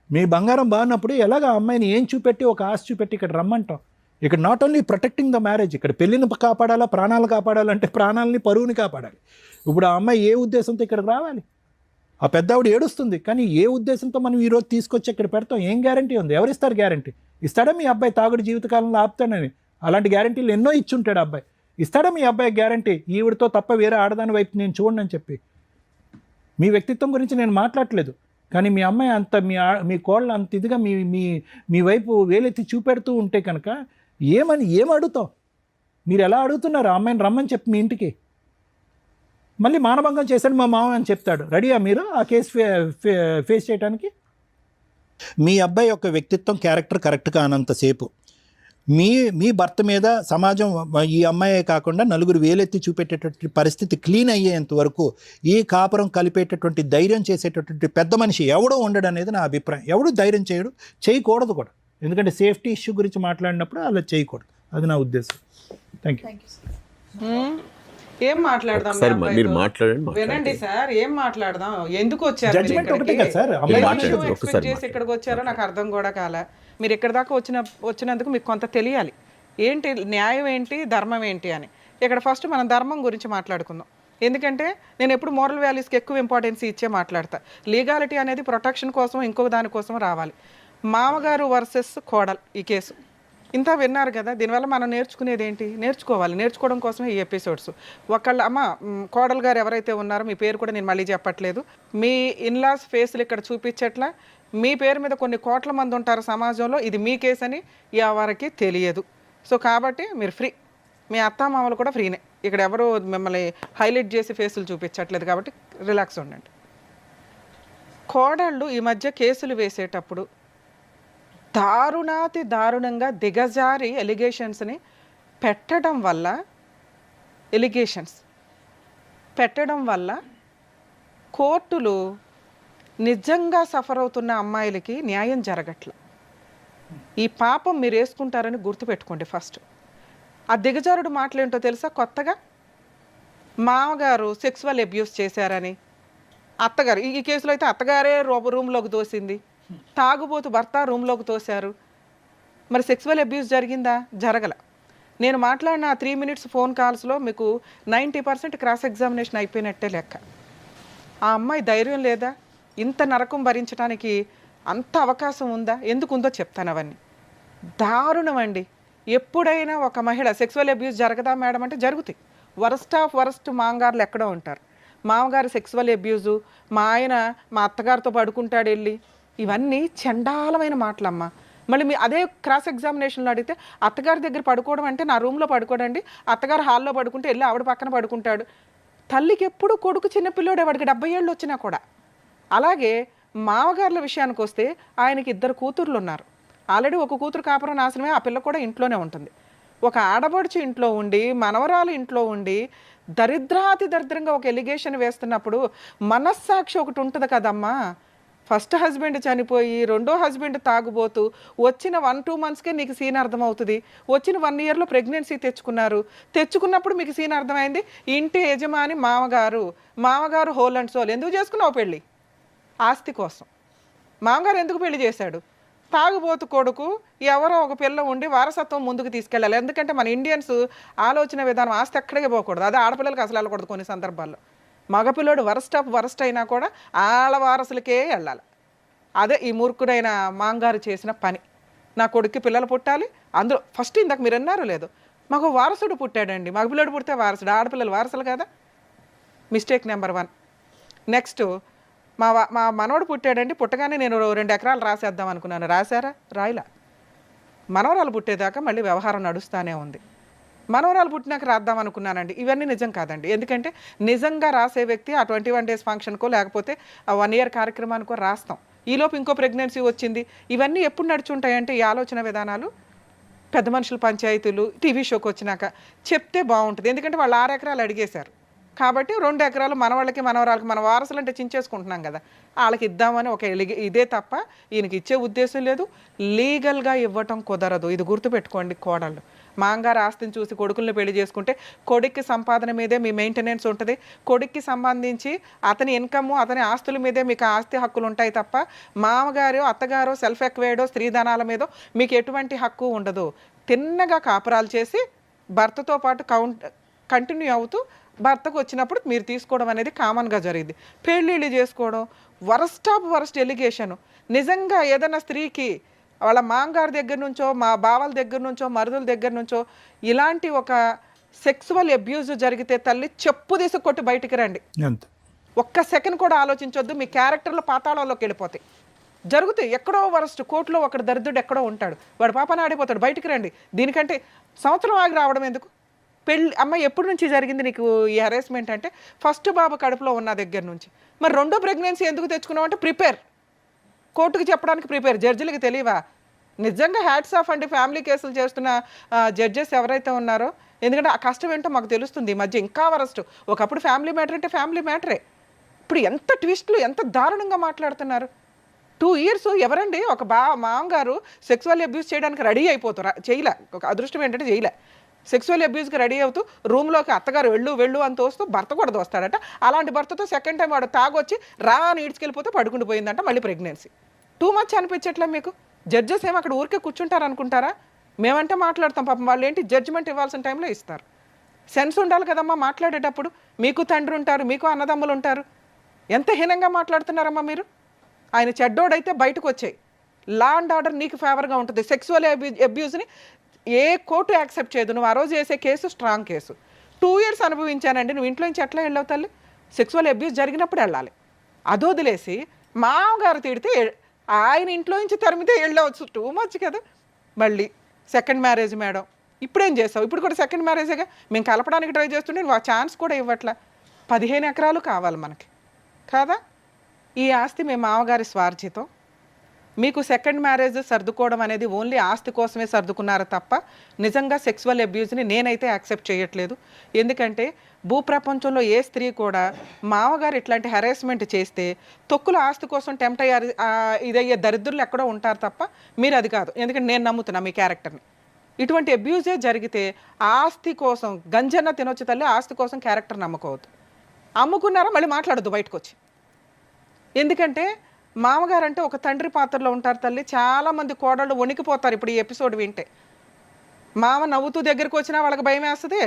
మీ బంగారం బాగున్నప్పుడు ఎలాగ అమ్మాయిని ఏం చూపెట్టి ఒక ఆశ చూపెట్టి ఇక్కడ రమ్మంటాం? ఇక్కడ not only protecting the marriage, ఇక్కడ పెళ్ళిని కాపాడాలా, ప్రాణాలు కాపాడాలంటే ప్రాణాలని పరువుని కాపాడాలి. ఇప్పుడు ఆ అమ్మాయి ఏ ఉద్దేశంతో ఇక్కడికి రావాలి? ఆ పెద్ద ఆవిడ ఏడుస్తుంది, కానీ ఏ ఉద్దేశంతో మనం ఈరోజు తీసుకొచ్చి ఇక్కడ పెడతాం? ఏం గ్యారంటీ ఉంది? ఎవరిస్తారు గ్యారంటీ? ఇస్తాడా మీ అబ్బాయి తాగుడు జీవితకాలంలో ఆపుతాడని? అలాంటి గ్యారంటీలు ఎన్నో ఇచ్చుంటాడు అబ్బాయి. ఇస్తాడా మీ అబ్బాయి గ్యారంటీ ఈవిడితో తప్ప వేరే ఆడదాని వైపు నేను చూడనని చెప్పి? మీ వ్యక్తిత్వం గురించి నేను మాట్లాడట్లేదు, కానీ మీ అమ్మాయి అంత మీ కోళ్ళ అంత ఇదిగా మీ వైపు వేలెత్తి చూపెడుతూ ఉంటే కనుక ఏం అడుగుతాం? మీరు ఎలా అడుగుతున్నారు? ఆ అమ్మాయిని రమ్మని చెప్పి మీ ఇంటికి మళ్ళీ మానభంగం చేశాడు మా మామ అని చెప్తాడు. రెడీయా మీరు ఆ కేసు ఫేస్ చేయడానికి? మీ అబ్బాయి యొక్క వ్యక్తిత్వం క్యారెక్టర్ కరెక్ట్గా అనంతసేపు మీ భర్త మీద సమాజం ఈ అమ్మాయే కాకుండా నలుగురు వేలెత్తి చూపెట్టేటటువంటి పరిస్థితి క్లీన్ అయ్యేంత వరకు ఈ కాపురం కలిపేటటువంటి ధైర్యం చేసేటటువంటి పెద్ద మనిషి ఎవడో ఉండడు అనేది నా అభిప్రాయం. ఎవడు ధైర్యం చేయకూడదు కూడా, ఎందుకంటే సేఫ్టీ ఇష్యూ గురించి మాట్లాడినప్పుడు అలా చేయకూడదు. అది నా ఉద్దేశం. Thank you. ఏం మాట్లాడదాం? సార్ మీరు మాట్లాడండి. వినండి సార్, ఏం మాట్లాడదాం? ఎందుకు వచ్చారు? జడ్జిమెంట్ ఒకటే కదా సార్. ఎక్స్పెక్ట్ చేసి ఇక్కడికి వచ్చారో నాకు అర్థం కూడా కాలే. మీరు ఇక్కడి దాకా వచ్చినందుకు మీకు కొంత తెలియాలి, ఏంటి న్యాయం ఏంటి, ధర్మం ఏంటి అని. ఇక్కడ ఫస్ట్ మనం ధర్మం గురించి మాట్లాడుకుందాం. ఎందుకంటే నేను ఎప్పుడు మోరల్ వాల్యూస్కి ఎక్కువ ఇంపార్టెన్స్ ఇచ్చే మాట్లాడతా. లీగాలిటీ అనేది ప్రొటెక్షన్ కోసం ఇంకొక దానికోసం రావాలి. మామగారు వర్సెస్ కోడల్ ఈ కేసు ఇంత విన్నారు కదా, దీనివల్ల మనం నేర్చుకునేది ఏంటి? నేర్చుకోవడం కోసమే ఈ ఎపిసోడ్స్. అమ్మ కోడలు గారు ఎవరైతే ఉన్నారో మీ పేరు కూడా నేను మళ్ళీ చెప్పట్లేదు, మీ ఇన్లాస్ ఫేస్లు ఇక్కడ చూపించట్లా. మీ పేరు మీద కొన్ని కోట్ల మంది ఉంటారు సమాజంలో, ఇది మీ కేసు అని ఎవరికి తెలియదు. సో కాబట్టి మీరు ఫ్రీ, మీ అత్తామామలు కూడా ఫ్రీనే. ఇక్కడ ఎవరు మిమ్మల్ని హైలైట్ చేసి ఫేసులు చూపించట్లేదు కాబట్టి రిలాక్స్ ఉండండి. కోడళ్ళు ఈ మధ్య కేసులు వేసేటప్పుడు దారుణంగా దిగజారి ఎలిగేషన్స్ పెట్టడం వల్ల కోర్టులు నిజంగా సఫర్ అవుతున్న అమ్మాయిలకి న్యాయం జరగట్ల. ఈ పాపం మీరు వేసుకుంటారని గుర్తుపెట్టుకోండి. ఫస్ట్ ఆ దిగజారుడు మాటలేంటో తెలుసా? కొత్తగా మామగారు సెక్సువల్ అబ్యూస్ చేశారని, అత్తగారు ఈ కేసులో అయితే అత్తగారే రూమ్లోకి తోసింది, తాగుబోతు భర్త రూమ్లోకి తోశారు. మరి సెక్సువల్ అబ్యూస్ జరిగిందా? జరగల. నేను మాట్లాడిన 3 minutes ఫోన్ కాల్స్లో మీకు 90% క్రాస్ ఎగ్జామినేషన్ అయిపోయినట్టే లెక్క. ఆ అమ్మాయి ధైర్యం లేదా? ఇంత నరకం భరించడానికి అంత అవకాశం ఉందా? ఎందుకు ఉందో చెప్తాను అవన్నీ. దారుణం అండి. ఎప్పుడైనా ఒక మహిళ సెక్సువల్ అబ్యూస్ జరగదా మేడం అంటే జరుగుతాయి. వరస్ట్ ఆఫ్ వరస్ట్ మామగారులు ఎక్కడో ఉంటారు. మామగారు సెక్సువల్ అబ్యూజు, మా ఆయన మా అత్తగారితో పడుకుంటాడు వెళ్ళి, ఇవన్నీ చండాలమైన మాటలమ్మా. మళ్ళీ మీ అదే క్రాస్ ఎగ్జామినేషన్లో అడిగితే అత్తగారి దగ్గర పడుకోవడం అంటే నా రూమ్లో పడుకోడండి, అత్తగారు హాల్లో పడుకుంటే వెళ్ళి ఆవిడ పక్కన పడుకుంటాడు. తల్లికి ఎప్పుడు కొడుకు చిన్నపిల్లోడే, వాడికి 70 ఏళ్ళు వచ్చినా కూడా. అలాగే మామగారుల విషయానికి వస్తే ఆయనకి 2 కూతుర్లు ఉన్నారు. ఆల్రెడీ ఒక కూతురు కాపురం నాశనమే, ఆ పిల్ల కూడా ఇంట్లోనే ఉంటుంది. ఒక ఆడపడుచు ఇంట్లో ఉండి, మనవరాలు ఇంట్లో ఉండి, దరిద్రాతి దరిద్రంగా ఒక ఎలిగేషన్ వేస్తున్నప్పుడు మనస్సాక్షి ఒకటి ఉంటుంది కదమ్మా. ఫస్ట్ హస్బెండ్ చనిపోయి రెండో హస్బెండ్ తాగుబోతూ వచ్చిన 1-2 monthsకే నీకు సీన్ అర్థమవుతుంది. వచ్చిన 1 yearలో ప్రెగ్నెన్సీ తెచ్చుకున్నప్పుడు మీకు సీన్ అర్థమైంది. ఇంటి యజమాని మామగారు హోల్ అండ్ సోల్. ఎందుకు చేసుకున్నావు పెళ్ళి? ఆస్తి కోసం. మామగారు ఎందుకు పెళ్లి చేశాడు? తాగుబోతు కొడుకు ఎవరో ఒక పిల్ల ఉండి వారసత్వం ముందుకు తీసుకెళ్ళాలి. ఎందుకంటే మన ఇండియన్స్ ఆలోచన విధానం ఆస్తి ఎక్కడికి పోకూడదు. అదే ఆడపిల్లలకి అసలు వెళ్ళకూడదు కొన్ని సందర్భాల్లో. మగపిల్లడు వరస్ట్ ఆఫ్ వరస్ట్ అయినా కూడా ఆళ్ళ వారసులకే వెళ్ళాలి. అదే ఈ మూర్ఖుడైన మాంగారు చేసిన పని. నా కొడుక్కి పిల్లలు పుట్టాలి, అందులో ఫస్ట్ ఇందాక మీరు అన్నారు లేదు, మాకు వారసుడు పుట్టాడండి. మగపిల్లడు పుడితే వారసుడు, ఆడపిల్లలు వారసులు కదా. Mistake number 1. నెక్స్ట్ మా మనవడు పుట్టాడండి, పుట్టగానే నేను 2 ఎకరాలు రాసేద్దాం అనుకున్నాను. రాశారా? రాయిలా. మనవరాలు పుట్టేదాకా మళ్ళీ వ్యవహారం నడుస్తూనే ఉంది. మనవరాలు పుట్టినాక రాద్దాం అనుకున్నానండి. ఇవన్నీ నిజం కాదండి. ఎందుకంటే నిజంగా రాసే వ్యక్తి ఆ 21 days ఫంక్షన్కో లేకపోతే ఆ 1 year కార్యక్రమానికో రాస్తాం. ఈలోపు ఇంకో ప్రెగ్నెన్సీ వచ్చింది. ఇవన్నీ ఎప్పుడు నడుచుంటాయంటే ఈ ఆలోచన విధానాలు పెద్ద మనుషుల పంచాయతీలు టీవీ షోకి వచ్చినాక చెప్తే బాగుంటుంది. ఎందుకంటే వాళ్ళు 6 ఎకరాలు అడిగేశారు కాబట్టి 2 ఎకరాలు మనవాళ్ళకి మనవరాలకి, మన వారసులు అంటే చించేసుకుంటున్నాం కదా, వాళ్ళకి ఇద్దామని ఒక ఇదే తప్ప ఈయనకి ఇచ్చే ఉద్దేశం లేదు. లీగల్గా ఇవ్వటం కుదరదు. ఇది గుర్తుపెట్టుకోండి కోడళ్ళు. మాంగారు ఆస్తిని చూసి కొడుకుల్ని పెళ్లి చేసుకుంటే కొడుక్కి సంపాదన మీదే మీ మెయింటెనెన్స్ ఉంటుంది. కొడుక్కి సంబంధించి అతని ఇన్కమ్, అతని ఆస్తుల మీదే మీకు ఆస్తి హక్కులు ఉంటాయి తప్ప మామగారు అత్తగారు సెల్ఫ్ ఎక్వైర్డో స్త్రీధనాల మీదో మీకు ఎటువంటి హక్కు ఉండదు. తిన్నగా కాపురాలు చేసి భర్తతో పాటు కంటిన్యూ అవుతూ భర్తకు వచ్చినప్పుడు మీరు తీసుకోవడం అనేది కామన్గా జరిగింది. పెళ్ళిళ్ళు చేసుకోవడం వరస్ట్ ఆఫ్ వరస్ట్ ఎలిగేషను. నిజంగా ఏదైనా స్త్రీకి వాళ్ళ మాంగారి దగ్గర నుంచో, మా బావల దగ్గర నుంచో, మరుదుల దగ్గర నుంచో ఇలాంటి ఒక సెక్సువల్ అబ్యూజ్ జరిగితే తల్లి చెప్పు తీసి కొట్టి బయటికి రండి. ఒక్క సెకండ్ కూడా ఆలోచించొద్దు. మీ క్యారెక్టర్లో పాతాళంలోకి వెళ్ళిపోతాయి. జరుగుతాయి. ఎక్కడో వరస్ట్ కోర్టులో ఒకడు దరిద్రుడు ఎక్కడో ఉంటాడు, వాడు పాపన ఆడిపోతాడు. బయటికి రండి. దీనికంటే సంవత్సరం ఆగి రావడం ఎందుకు? పెళ్ళి అమ్మాయి ఎప్పటి నుంచి జరిగింది నీకు ఈ హెరాస్మెంట్ అంటే ఫస్ట్ బాబు కడుపులో ఉన్న దగ్గర నుంచి. మరి రెండో ప్రెగ్నెన్సీ ఎందుకు తెచ్చుకున్నావు అంటే ప్రిపేర్, కోర్టుకి చెప్పడానికి ప్రిపేర్. జడ్జిలకి తెలియవా? నిజంగా హ్యాట్స్ ఆఫ్ అండి ఫ్యామిలీ కేసులు చేస్తున్న జడ్జెస్ ఎవరైతే ఉన్నారో. ఎందుకంటే ఆ కష్టం ఏంటో మాకు తెలుస్తుంది. ఈ మధ్య ఇంకా వరస్ట్. ఒకప్పుడు ఫ్యామిలీ మ్యాటర్ అంటే ఫ్యామిలీ మ్యాటరే. ఇప్పుడు ఎంత ట్విస్టులు, ఎంత దారుణంగా మాట్లాడుతున్నారు. 2 years ఎవరండి ఒక మామగారు సెక్సువల్ అబ్యూస్ చేయడానికి రెడీ అయిపోతారు. చేయలే. ఒక అదృష్టం ఏంటంటే చేయలే. సెక్సువల్ అబ్యూస్కి రెడీ అవుతూ రూమ్లోకి అత్తగారు వెళ్ళు అని తోస్తూ భర్త కూడా దోస్తాడట. అలాంటి భర్తతో సెకండ్ టైం వాడు తాగొచ్చి అని ఈడ్చుకెళ్ళిపోతే పడుకుంటూ పోయిందంట. మళ్ళీ ప్రెగ్నెన్సీ. టూ మచ్ అనిపించట్లే మీకు? జడ్జెస్ ఏమో అక్కడ ఊరికే కూర్చుంటారు అనుకుంటారా? మేమంటే మాట్లాడతాం. పాపం వాళ్ళు ఏంటి జడ్జిమెంట్ ఇవ్వాల్సిన టైంలో ఇస్తారు. సెన్స్ ఉండాలి కదమ్మా మాట్లాడేటప్పుడు. మీకు తండ్రి ఉంటారు, మీకు అన్నదమ్ములు ఉంటారు. ఎంత హీనంగా మాట్లాడుతున్నారమ్మా మీరు. ఆయన చెడ్డోడైతే బయటకు వచ్చాయి. లా అండ్ ఆర్డర్ నీకు ఫేవర్గా ఉంటుంది. సెక్సువల్ అబ్యూస్ని ఏ కోర్టు యాక్సెప్ట్ చేయదు. నువ్వు ఆ రోజు చేసే కేసు స్ట్రాంగ్ కేసు. 2 years అనుభవించానండి. నువ్వు ఇంట్లో నుంచి ఎట్లా వెళ్ళావు తల్లి? సెక్సువల్ అబ్యూస్ జరిగినప్పుడు వెళ్ళాలి. అదొదిలేసి మామగారు తిడితే ఆయన ఇంట్లో నుంచి తరిమితే వెళ్ళవచ్చు. టూ మచ్ కదా. మళ్ళీ సెకండ్ మ్యారేజ్ మేడం, ఇప్పుడేం చేస్తావు? ఇప్పుడు కూడా సెకండ్ మ్యారేజేగా. మేము కలపడానికి ట్రై చేస్తుంటే నువ్వు ఆ ఛాన్స్ కూడా ఇవ్వట్లా. 15 ఎకరాలు కావాలి మనకి కాదా? ఈ ఆస్తి మీ మామగారి స్వార్జితం. మీకు సెకండ్ మ్యారేజ్ సర్దుకోవడం అనేది ఓన్లీ ఆస్తి కోసమే సర్దుకున్నారు తప్ప నిజంగా సెక్సువల్ అబ్యూస్ని నేనైతే యాక్సెప్ట్ చేయట్లేదు. ఎందుకంటే భూప్రపంచంలో ఏ స్త్రీ కూడా మామగారు ఇట్లాంటి హెరాస్మెంట్ చేస్తే తొక్కుల ఆస్తి కోసం టెంప్ట్ అయ్యారు ఇదయ్యే దరిద్రులు ఎక్కడో ఉంటారు తప్ప మీరు అది కాదు. ఎందుకంటే నేను నమ్ముతున్నా మీ క్యారెక్టర్ని. ఇటువంటి అబ్యూజే జరిగితే ఆస్తి కోసం గంజన్న తినొచ్చు తల్లి, ఆస్తి కోసం క్యారెక్టర్ నమ్మకవద్దు. అమ్ముకున్నారా మళ్ళీ మాట్లాడద్దు బయటకు వచ్చి. ఎందుకంటే మామగారు అంటే ఒక తండ్రి పాత్రలో ఉంటారు తల్లి. చాలామంది కోడళ్ళు వణికిపోతారు ఇప్పుడు ఈ ఎపిసోడ్ వింటే. మామ నవ్వుతూ దగ్గరికి వచ్చినా వాళ్ళకి భయం వేస్తుంది,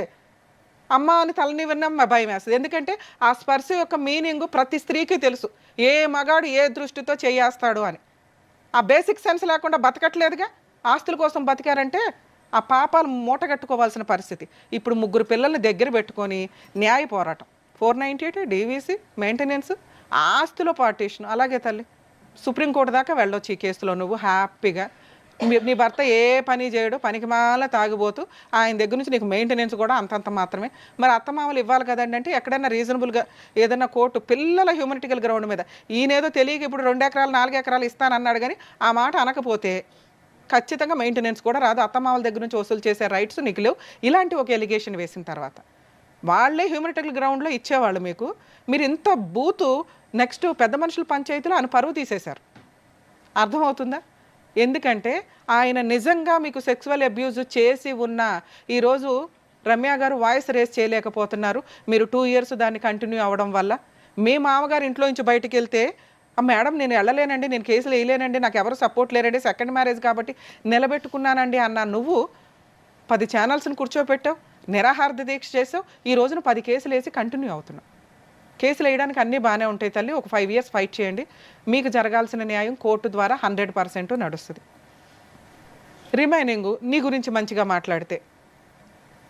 అమ్మ అని తలని విన్నా భయం వేస్తుంది. ఎందుకంటే ఆ స్పర్శ యొక్క మీనింగ్ ప్రతి స్త్రీకి తెలుసు, ఏ మగాడు ఏ దృష్టితో చేయేస్తాడు అని. ఆ బేసిక్ సెన్స్ లేకుండా బతకట్లేదుగా. ఆస్తుల కోసం బతికారంటే ఆ పాపాలు మూటగట్టుకోవాల్సిన పరిస్థితి. ఇప్పుడు 3 పిల్లల్ని దగ్గర పెట్టుకొని న్యాయ పోరాటం, 498 డీవీసీ, మెయింటెనెన్స్, ఆస్తుల పార్టీషన్. అలాగే తల్లి సుప్రీంకోర్టు దాకా వెళ్ళొచ్చు ఈ కేసులో నువ్వు హ్యాపీగా. నీ భర్త ఏ పని చేయడు, పనికి మాల తాగిపోతూ, ఆయన దగ్గర నుంచి నీకు మెయింటెనెన్స్ కూడా అంతంత మాత్రమే. మరి అత్తమామలు ఇవ్వాలి కదండి అంటే ఎక్కడైనా రీజనబుల్గా ఏదైనా కోర్టు పిల్లల హ్యూమనిటికల్ గ్రౌండ్ మీద ఈయనేదో తెలియక ఇప్పుడు 2 ఎకరాలు 4 ఎకరాలు ఇస్తానన్నాడు కానీ ఆ మాట అనకపోతే ఖచ్చితంగా మెయింటెనెన్స్ కూడా రాదు. అత్తమామల దగ్గర నుంచి వసూలు చేసే రైట్స్ నీకు లేవు. ఇలాంటి ఒక ఎలిగేషన్ వేసిన తర్వాత వాళ్ళే హ్యూమనిటికల్ గ్రౌండ్లో ఇచ్చేవాళ్ళు మీకు. మీరు ఇంత బూతు నెక్స్ట్ పెద్ద మనుషుల పంచాయతీలో ఆయన పరువు తీసేశారు. అర్థమవుతుందా? ఎందుకంటే ఆయన నిజంగా మీకు సెక్సువల్ అబ్యూజ్ చేసి ఉన్న ఈరోజు రమ్య గారు వాయిస్ రేస్ చేయలేకపోతున్నారు. మీరు 2 ఇయర్స్ దాన్ని కంటిన్యూ అవ్వడం వల్ల. మీ మామగారు ఇంట్లో నుంచి బయటికి వెళ్తే మేడం నేను వెళ్ళలేనండి, నేను కేసులు వేయలేనండి, నాకు ఎవరు సపోర్ట్ లేరండి, సెకండ్ మ్యారేజ్ కాబట్టి నిలబెట్టుకున్నానండి అన్న నువ్వు 10 ఛానల్స్ని కూర్చోపెట్టావు, నిరాహార దీక్ష చేసావు. ఈ రోజున 10 కేసులు వేసి కంటిన్యూ అవుతున్నావు. కేసులు వేయడానికి అన్నీ బాగానే ఉంటాయి తల్లి. ఒక 5 ఇయర్స్ ఫైట్ చేయండి. మీకు జరగాల్సిన న్యాయం కోర్టు ద్వారా 100% నడుస్తుంది. రిమైనింగ్ నీ గురించి మంచిగా మాట్లాడితే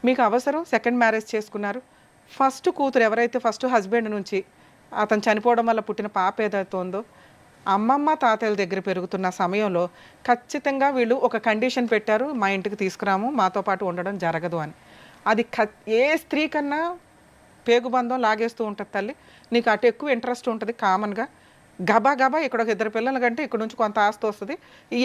మీకు అవసరం సెకండ్ మ్యారేజ్ చేసుకున్నారు. ఫస్ట్ కూతురు ఎవరైతే ఫస్ట్ హస్బెండ్ నుంచి అతను చనిపోవడం వల్ల పుట్టిన పాప ఏదైతే ఉందో అమ్మమ్మ తాతయ్యల దగ్గర పెరుగుతున్న సమయంలో ఖచ్చితంగా వీళ్ళు ఒక కండిషన్ పెట్టారు, మా ఇంటికి తీసుకురాము, మాతో పాటు ఉండడం జరగదు అని. అది ఏ స్త్రీ కన్నా పేగుబంధం లాగేస్తూ ఉంటుంది తల్లి. నీకు అటు ఎక్కువ ఇంట్రెస్ట్ ఉంటుంది కామన్గా. గబా గబా ఇక్కడ ఒక 2 పిల్లల కంటే ఇక్కడ నుంచి కొంత ఆస్తి వస్తుంది.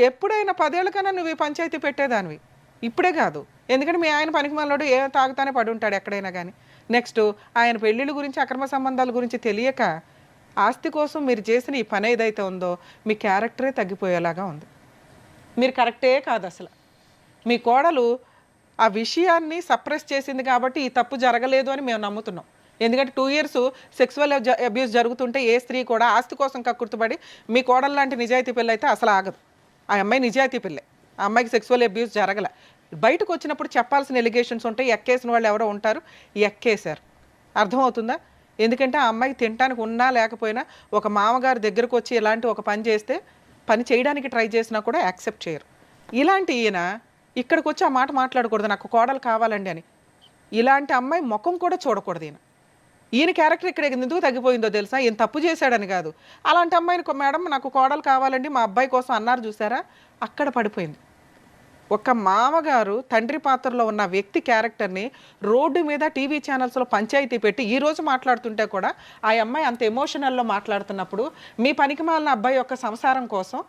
ఎప్పుడైనా 10 ఏళ్ళకన్నా నువ్వు ఈ పంచాయతీ పెట్టేదానివి, ఇప్పుడే కాదు. ఎందుకంటే మీ ఆయన పనికి మనలోడు ఏ తాగుతానే పడి ఉంటాడు ఎక్కడైనా కానీ. నెక్స్ట్ ఆయన పెళ్ళిళ్ళ గురించి అక్రమ సంబంధాల గురించి తెలియక ఆస్తి కోసం మీరు చేసిన ఈ పని ఏదైతే ఉందో మీ క్యారెక్టరే తగ్గిపోయేలాగా ఉంది. మీరు కరెక్టే కాదు అసలు. మీ కోడలు ఆ విషయాన్ని సప్రెస్ చేసింది కాబట్టి ఈ తప్పు జరగలేదు అని మేము నమ్ముతున్నాం. ఎందుకంటే 2 ఇయర్స్ సెక్సువల్ అబ్యూస్ జరుగుతుంటే ఏ స్త్రీ కూడా ఆస్తి కోసం కక్కుర్తుపడి మీ కోడలు లాంటి నిజాయితీ పిల్ల అయితే అసలు ఆగదు. ఆ అమ్మాయి నిజాయితీ పిల్లే, ఆ అమ్మాయికి సెక్సువల్ అబ్యూస్ జరగల. బయటకు వచ్చినప్పుడు చెప్పాల్సిన ఎలిగేషన్స్ ఉంటాయి. ఎక్కేసిన వాళ్ళు ఎవరో ఉంటారు, ఎక్కేశారు. అర్థమవుతుందా? ఎందుకంటే ఆ అమ్మాయికి తినడానికి ఉన్నా లేకపోయినా ఒక మామగారి దగ్గరకు వచ్చి ఇలాంటి ఒక పని చేస్తే పని చేయడానికి ట్రై చేసినా కూడా యాక్సెప్ట్ చేయరు. ఇలాంటి ఈయన ఇక్కడికి వచ్చి ఆ మాట మాట్లాడకూడదు, నాకు కోడలు కావాలండి అని. ఇలాంటి అమ్మాయి ముఖం కూడా చూడకూడదు. ఈయన క్యారెక్టర్ ఇక్కడ ఎందుకు తగ్గిపోయిందో తెలుసా? ఈయన తప్పు చేశాడని కాదు. అలాంటి అమ్మాయిని మేడం నాకు కోడలు కావాలండి మా అబ్బాయి కోసం అన్నారు చూసారా, అక్కడ పడిపోయింది. ఒక మామగారు తండ్రి పాత్రలో ఉన్న వ్యక్తి క్యారెక్టర్ని రోడ్డు మీద టీవీ ఛానల్స్లో పంచాయతీ పెట్టి ఈరోజు మాట్లాడుతుంటే కూడా ఆ అమ్మాయి అంత ఎమోషనల్లో మాట్లాడుతున్నప్పుడు మీ పనికి మాలిన అబ్బాయి యొక్క సంసారం కోసం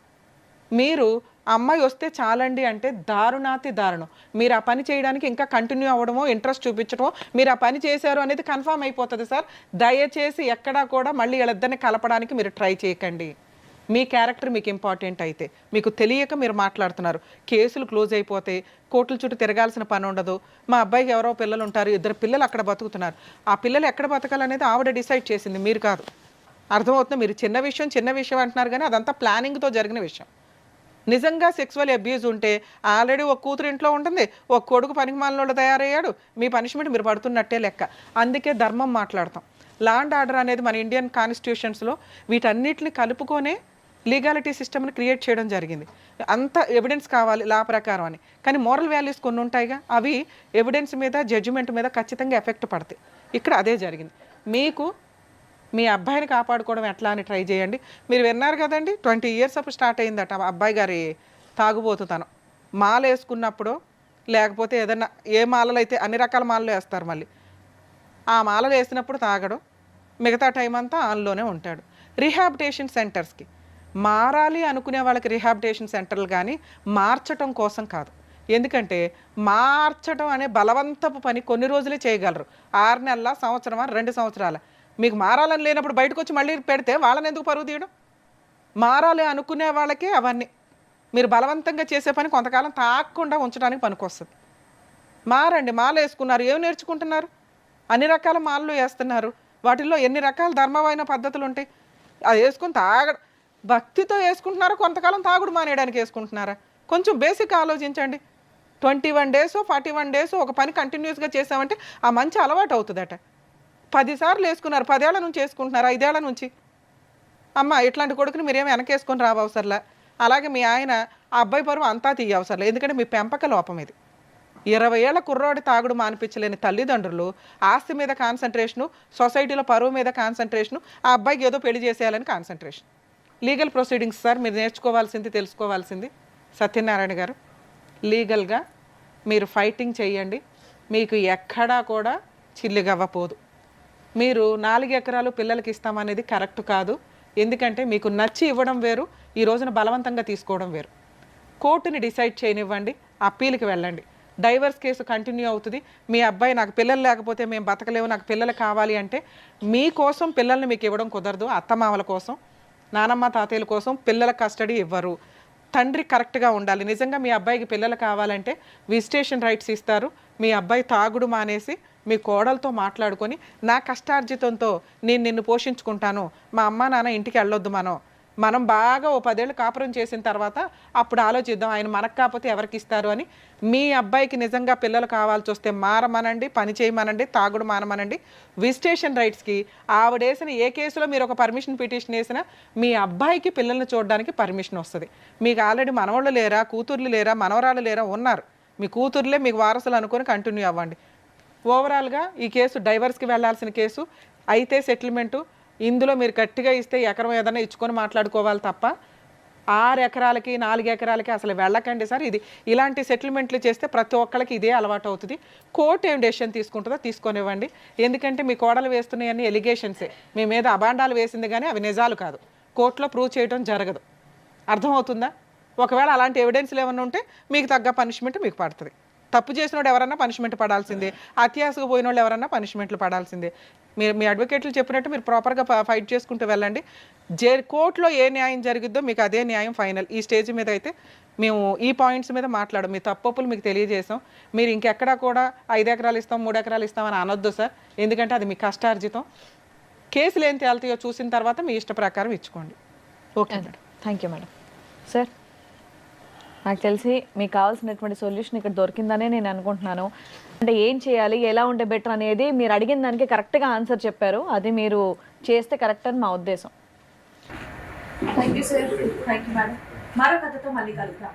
మీరు అమ్మాయి వస్తే చాలండి అంటే దారుణాతి దారుణం. మీరు ఆ పని చేయడానికి ఇంకా కంటిన్యూ అవ్వడమో ఇంట్రెస్ట్ చూపించడమో మీరు ఆ పని చేశారు అనేది కన్ఫర్మ్ అయిపోతుంది సార్. దయచేసి ఎక్కడా కూడా మళ్ళీ వీళ్ళిద్దరిని కలపడానికి మీరు ట్రై చేయకండి. మీ క్యారెక్టర్ మీకు ఇంపార్టెంట్ అయితే మీకు తెలియక మీరు మాట్లాడుతున్నారు. కేసులు క్లోజ్ అయిపోతే కోర్టుల చుట్టూ తిరగాల్సిన పని ఉండదు. మా అబ్బాయికి ఎవరో పిల్లలు ఉంటారు, 2 పిల్లలు అక్కడ బతుకుతున్నారు. ఆ పిల్లలు ఎక్కడ బతకాలనేది ఆవిడ డిసైడ్ చేసింది, మీరు కాదు. అర్థమవుతుంది? మీరు చిన్న విషయం అంటున్నారు కానీ అదంతా ప్లానింగ్తో జరిగిన విషయం. నిజంగా సెక్సువల్ అబ్యూజ్ ఉంటే ఆల్రెడీ ఒక కూతురు ఇంట్లో ఉంటుంది, ఒక కొడుకు పనికి మాలినోళ్ళు తయారయ్యాడు, మీ పనిష్మెంట్ మీరు పడుతున్నట్టే లెక్క. అందుకే ధర్మం మాట్లాడతాం. లా అండ్ ఆర్డర్ అనేది మన ఇండియన్ కాన్స్టిట్యూషన్స్లో వీటన్నిటిని కలుపుకొనే లీగాలిటీ సిస్టమ్ని క్రియేట్ చేయడం జరిగింది. అంత ఎవిడెన్స్ కావాలి లా ప్రకారం అని. కానీ మోరల్ వాల్యూస్ కొన్ని ఉంటాయిగా, అవి ఎవిడెన్స్ మీద జడ్జిమెంట్ మీద ఖచ్చితంగా ఎఫెక్ట్ పడతాయి. ఇక్కడ అదే జరిగింది. మీకు మీ అబ్బాయిని కాపాడుకోవడం ఎట్లా అని ట్రై చేయండి. మీరు విన్నారు కదండి, 20 ఇయర్స్ అప్పుడు స్టార్ట్ అయిందట అబ్బాయి గారి తాగుబోతుతనం. మాల వేసుకున్నప్పుడు లేకపోతే ఏదన్నా ఏ మాలలు అయితే అన్ని రకాల మాలలు వేస్తారు, మళ్ళీ ఆ మాలలు వేసినప్పుడు తాగడం, మిగతా టైం అంతా ఆన్లోనే ఉంటాడు. రీహాబిటేషన్ సెంటర్స్కి మారాలి అనుకునే వాళ్ళకి రీహాబిటేషన్ సెంటర్లు కానీ మార్చటం కోసం కాదు. ఎందుకంటే మార్చడం అనే బలవంతపు పని కొన్ని రోజులే చేయగలరు, 6 నెలల, సంవత్సరమా, 2 సంవత్సరాల. మీకు మారాలని లేనప్పుడు బయటకు వచ్చి మళ్ళీ పెడితే వాళ్ళని ఎందుకు పరువు తీయడం? మారాలి అనుకునే వాళ్ళకే అవన్నీ. మీరు బలవంతంగా చేసే పని కొంతకాలం తాగకుండా ఉంచడానికి పనికొస్తుంది. మారండి, మాల వేసుకున్నారు, ఏం నేర్చుకుంటున్నారు? అన్ని రకాల మాలలు వేస్తున్నారు, వాటిల్లో ఎన్ని రకాల ధర్మమైన పద్ధతులు ఉంటాయి. అది వేసుకుని భక్తితో వేసుకుంటున్నారా, కొంతకాలం తాగుడు మానేయడానికి వేసుకుంటున్నారా? కొంచెం బేసిక్ ఆలోచించండి. 21 days 41 days ఒక పని కంటిన్యూస్గా చేసామంటే ఆ మంచి అలవాటు అవుతుందట. 10 సార్లు వేసుకున్నారు, 10 ఏళ్ల నుంచి వేసుకుంటున్నారు, 5 ఏళ్ల నుంచి. అమ్మ ఇట్లాంటి కొడుకుని మీరేమి వెనకేసుకొని రావసరలా. అలాగే మీ ఆయన ఆ అబ్బాయి పరువు అంతా తీయవసరలే, ఎందుకంటే మీ పెంపక లోపం ఇది. 20 ఏళ్ల కుర్రోడి తాగుడు మానిపించలేని తల్లిదండ్రులు ఆస్తి మీద కాన్సన్ట్రేషను, సొసైటీలో పరువు మీద కాన్సన్ట్రేషను, ఆ అబ్బాయికి ఏదో పెళ్లి చేసేయాలని కాన్సన్ట్రేషన్. లీగల్ ప్రొసీడింగ్స్ సార్ మీరు నేర్చుకోవాల్సింది, తెలుసుకోవాల్సింది. సత్యనారాయణ గారు, లీగల్గా మీరు ఫైటింగ్ చేయండి, మీకు ఎక్కడా కూడా చిల్లిగవ్వపోదు. మీరు 4 ఎకరాలు పిల్లలకి ఇస్తామనేది కరెక్ట్ కాదు. ఎందుకంటే మీకు నచ్చి ఇవ్వడం వేరు, ఈ రోజున బలవంతంగా తీసుకోవడం వేరు. కోర్టుని డిసైడ్ చేయనివ్వండి, అప్పీల్కి వెళ్ళండి. డైవర్స్ కేసు కంటిన్యూ అవుతుంది. మీ అబ్బాయి నాకు పిల్లలు లేకపోతే మేము బతకలేము, నాకు పిల్లలు కావాలి అంటే మీకోసం పిల్లల్ని మీకు ఇవ్వడం కుదరదు. అత్తమామల కోసం, నానమ్మ తాతయ్యల కోసం పిల్లల కస్టడీ ఇవ్వరు. తండ్రి కరెక్ట్గా ఉండాలి. నిజంగా మీ అబ్బాయికి పిల్లలు కావాలంటే విజిటేషన్ రైట్స్ ఇస్తారు. మీ అబ్బాయి తాగుడు మానేసి మీ కోడలతో మాట్లాడుకొని నా కష్టార్జితంతో నేను నిన్ను పోషించుకుంటాను, మా అమ్మ నాన్న ఇంటికి వెళ్ళొద్దు, మనం బాగా ఓ 10 ఏళ్ళు కాపురం చేసిన తర్వాత అప్పుడు ఆలోచిద్దాం ఆయన మనకు కాకపోతే ఎవరికి ఇస్తారు అని. మీ అబ్బాయికి నిజంగా పిల్లలు కావాల్సి వస్తే మారమనండి, పని చేయమనండి, తాగుడు మానమనండి. విజిటేషన్ రైట్స్కి ఆవిడేసిన ఏ కేసులో మీరు ఒక పర్మిషన్ పిటిషన్ వేసినా మీ అబ్బాయికి పిల్లల్ని చూడడానికి పర్మిషన్ వస్తుంది. మీకు ఆల్రెడీ మనవాళ్ళు లేరా, కూతుర్లు లేరా, మనవరాళ్ళు లేరా, ఉన్నారు. మీ కూతుర్లే మీకు వారసులు అనుకొని కంటిన్యూ అవ్వండి. ఓవరాల్గా ఈ కేసు డైవర్స్కి వెళ్లాల్సిన కేసు అయితే సెటిల్మెంటు. ఇందులో మీరు గట్టిగా ఇస్తే ఎకరం ఏదైనా ఇచ్చుకొని మాట్లాడుకోవాలి తప్ప 6 ఎకరాలకి 4 ఎకరాలకి అసలు వెళ్ళకండి సార్. ఇది ఇలాంటి సెటిల్మెంట్లు చేస్తే ప్రతి ఒక్కరికి ఇదే అలవాటు అవుతుంది. కోర్టు ఏం డెసిషన్ తీసుకుంటుందో తీసుకొనివ్వండి. ఎందుకంటే మీ కోడలు వేస్తున్నాయన్నీ ఎలిగేషన్సే, మీ మీద అబాండాలు వేసింది కానీ అవి నిజాలు కాదు. కోర్టులో ప్రూవ్ చేయడం జరగదు. అర్థమవుతుందా? ఒకవేళ అలాంటి ఎవిడెన్స్లు ఏమైనా ఉంటే మీకు తగ్గ పనిష్మెంట్ మీకు పడుతుంది. తప్పు చేసినోడు ఎవరన్నా పనిష్మెంట్ పడాల్సిందే, అత్యాసకు పోయిన వాళ్ళు ఎవరన్నా పనిష్మెంట్లు పడాల్సిందే. మీరు మీ అడ్వకేట్లు చెప్పినట్టు మీరు ప్రాపర్గా ఫైట్ చేసుకుంటూ వెళ్ళండి. కోర్టులో ఏ న్యాయం జరిగిద్దో మీకు అదే న్యాయం ఫైనల్. ఈ స్టేజ్ మీద అయితే మేము ఈ పాయింట్స్ మీద మాట్లాడం, మీ తప్పులు మీకు తెలియజేసాం. మీరు ఇంకెక్కడా కూడా 5 ఎకరాలు ఇస్తాం 3 ఎకరాలు ఇస్తామని అనొద్దు సార్, ఎందుకంటే అది మీ కష్టార్జితం. కేసులు ఏం తేలుతాయో చూసిన తర్వాత మీ ఇష్ట ప్రకారం ఇచ్చుకోండి. Okay madam, thank you madam. Sir నాకు తెలిసి మీకు కావాల్సినటువంటి సొల్యూషన్ ఇక్కడ దొరికిందనే నేను అనుకుంటున్నాను. అంటే ఏం చేయాలి, ఎలా ఉంటే బెటర్ అనేది మీరు అడిగిన దానికి కరెక్ట్గా ఆన్సర్ చెప్పారు. అది మీరు చేస్తే కరెక్ట్ అని మా ఉద్దేశం. Thank you sir, thank you madam. మరో కథతో మళ్ళీ కలుద్దాం.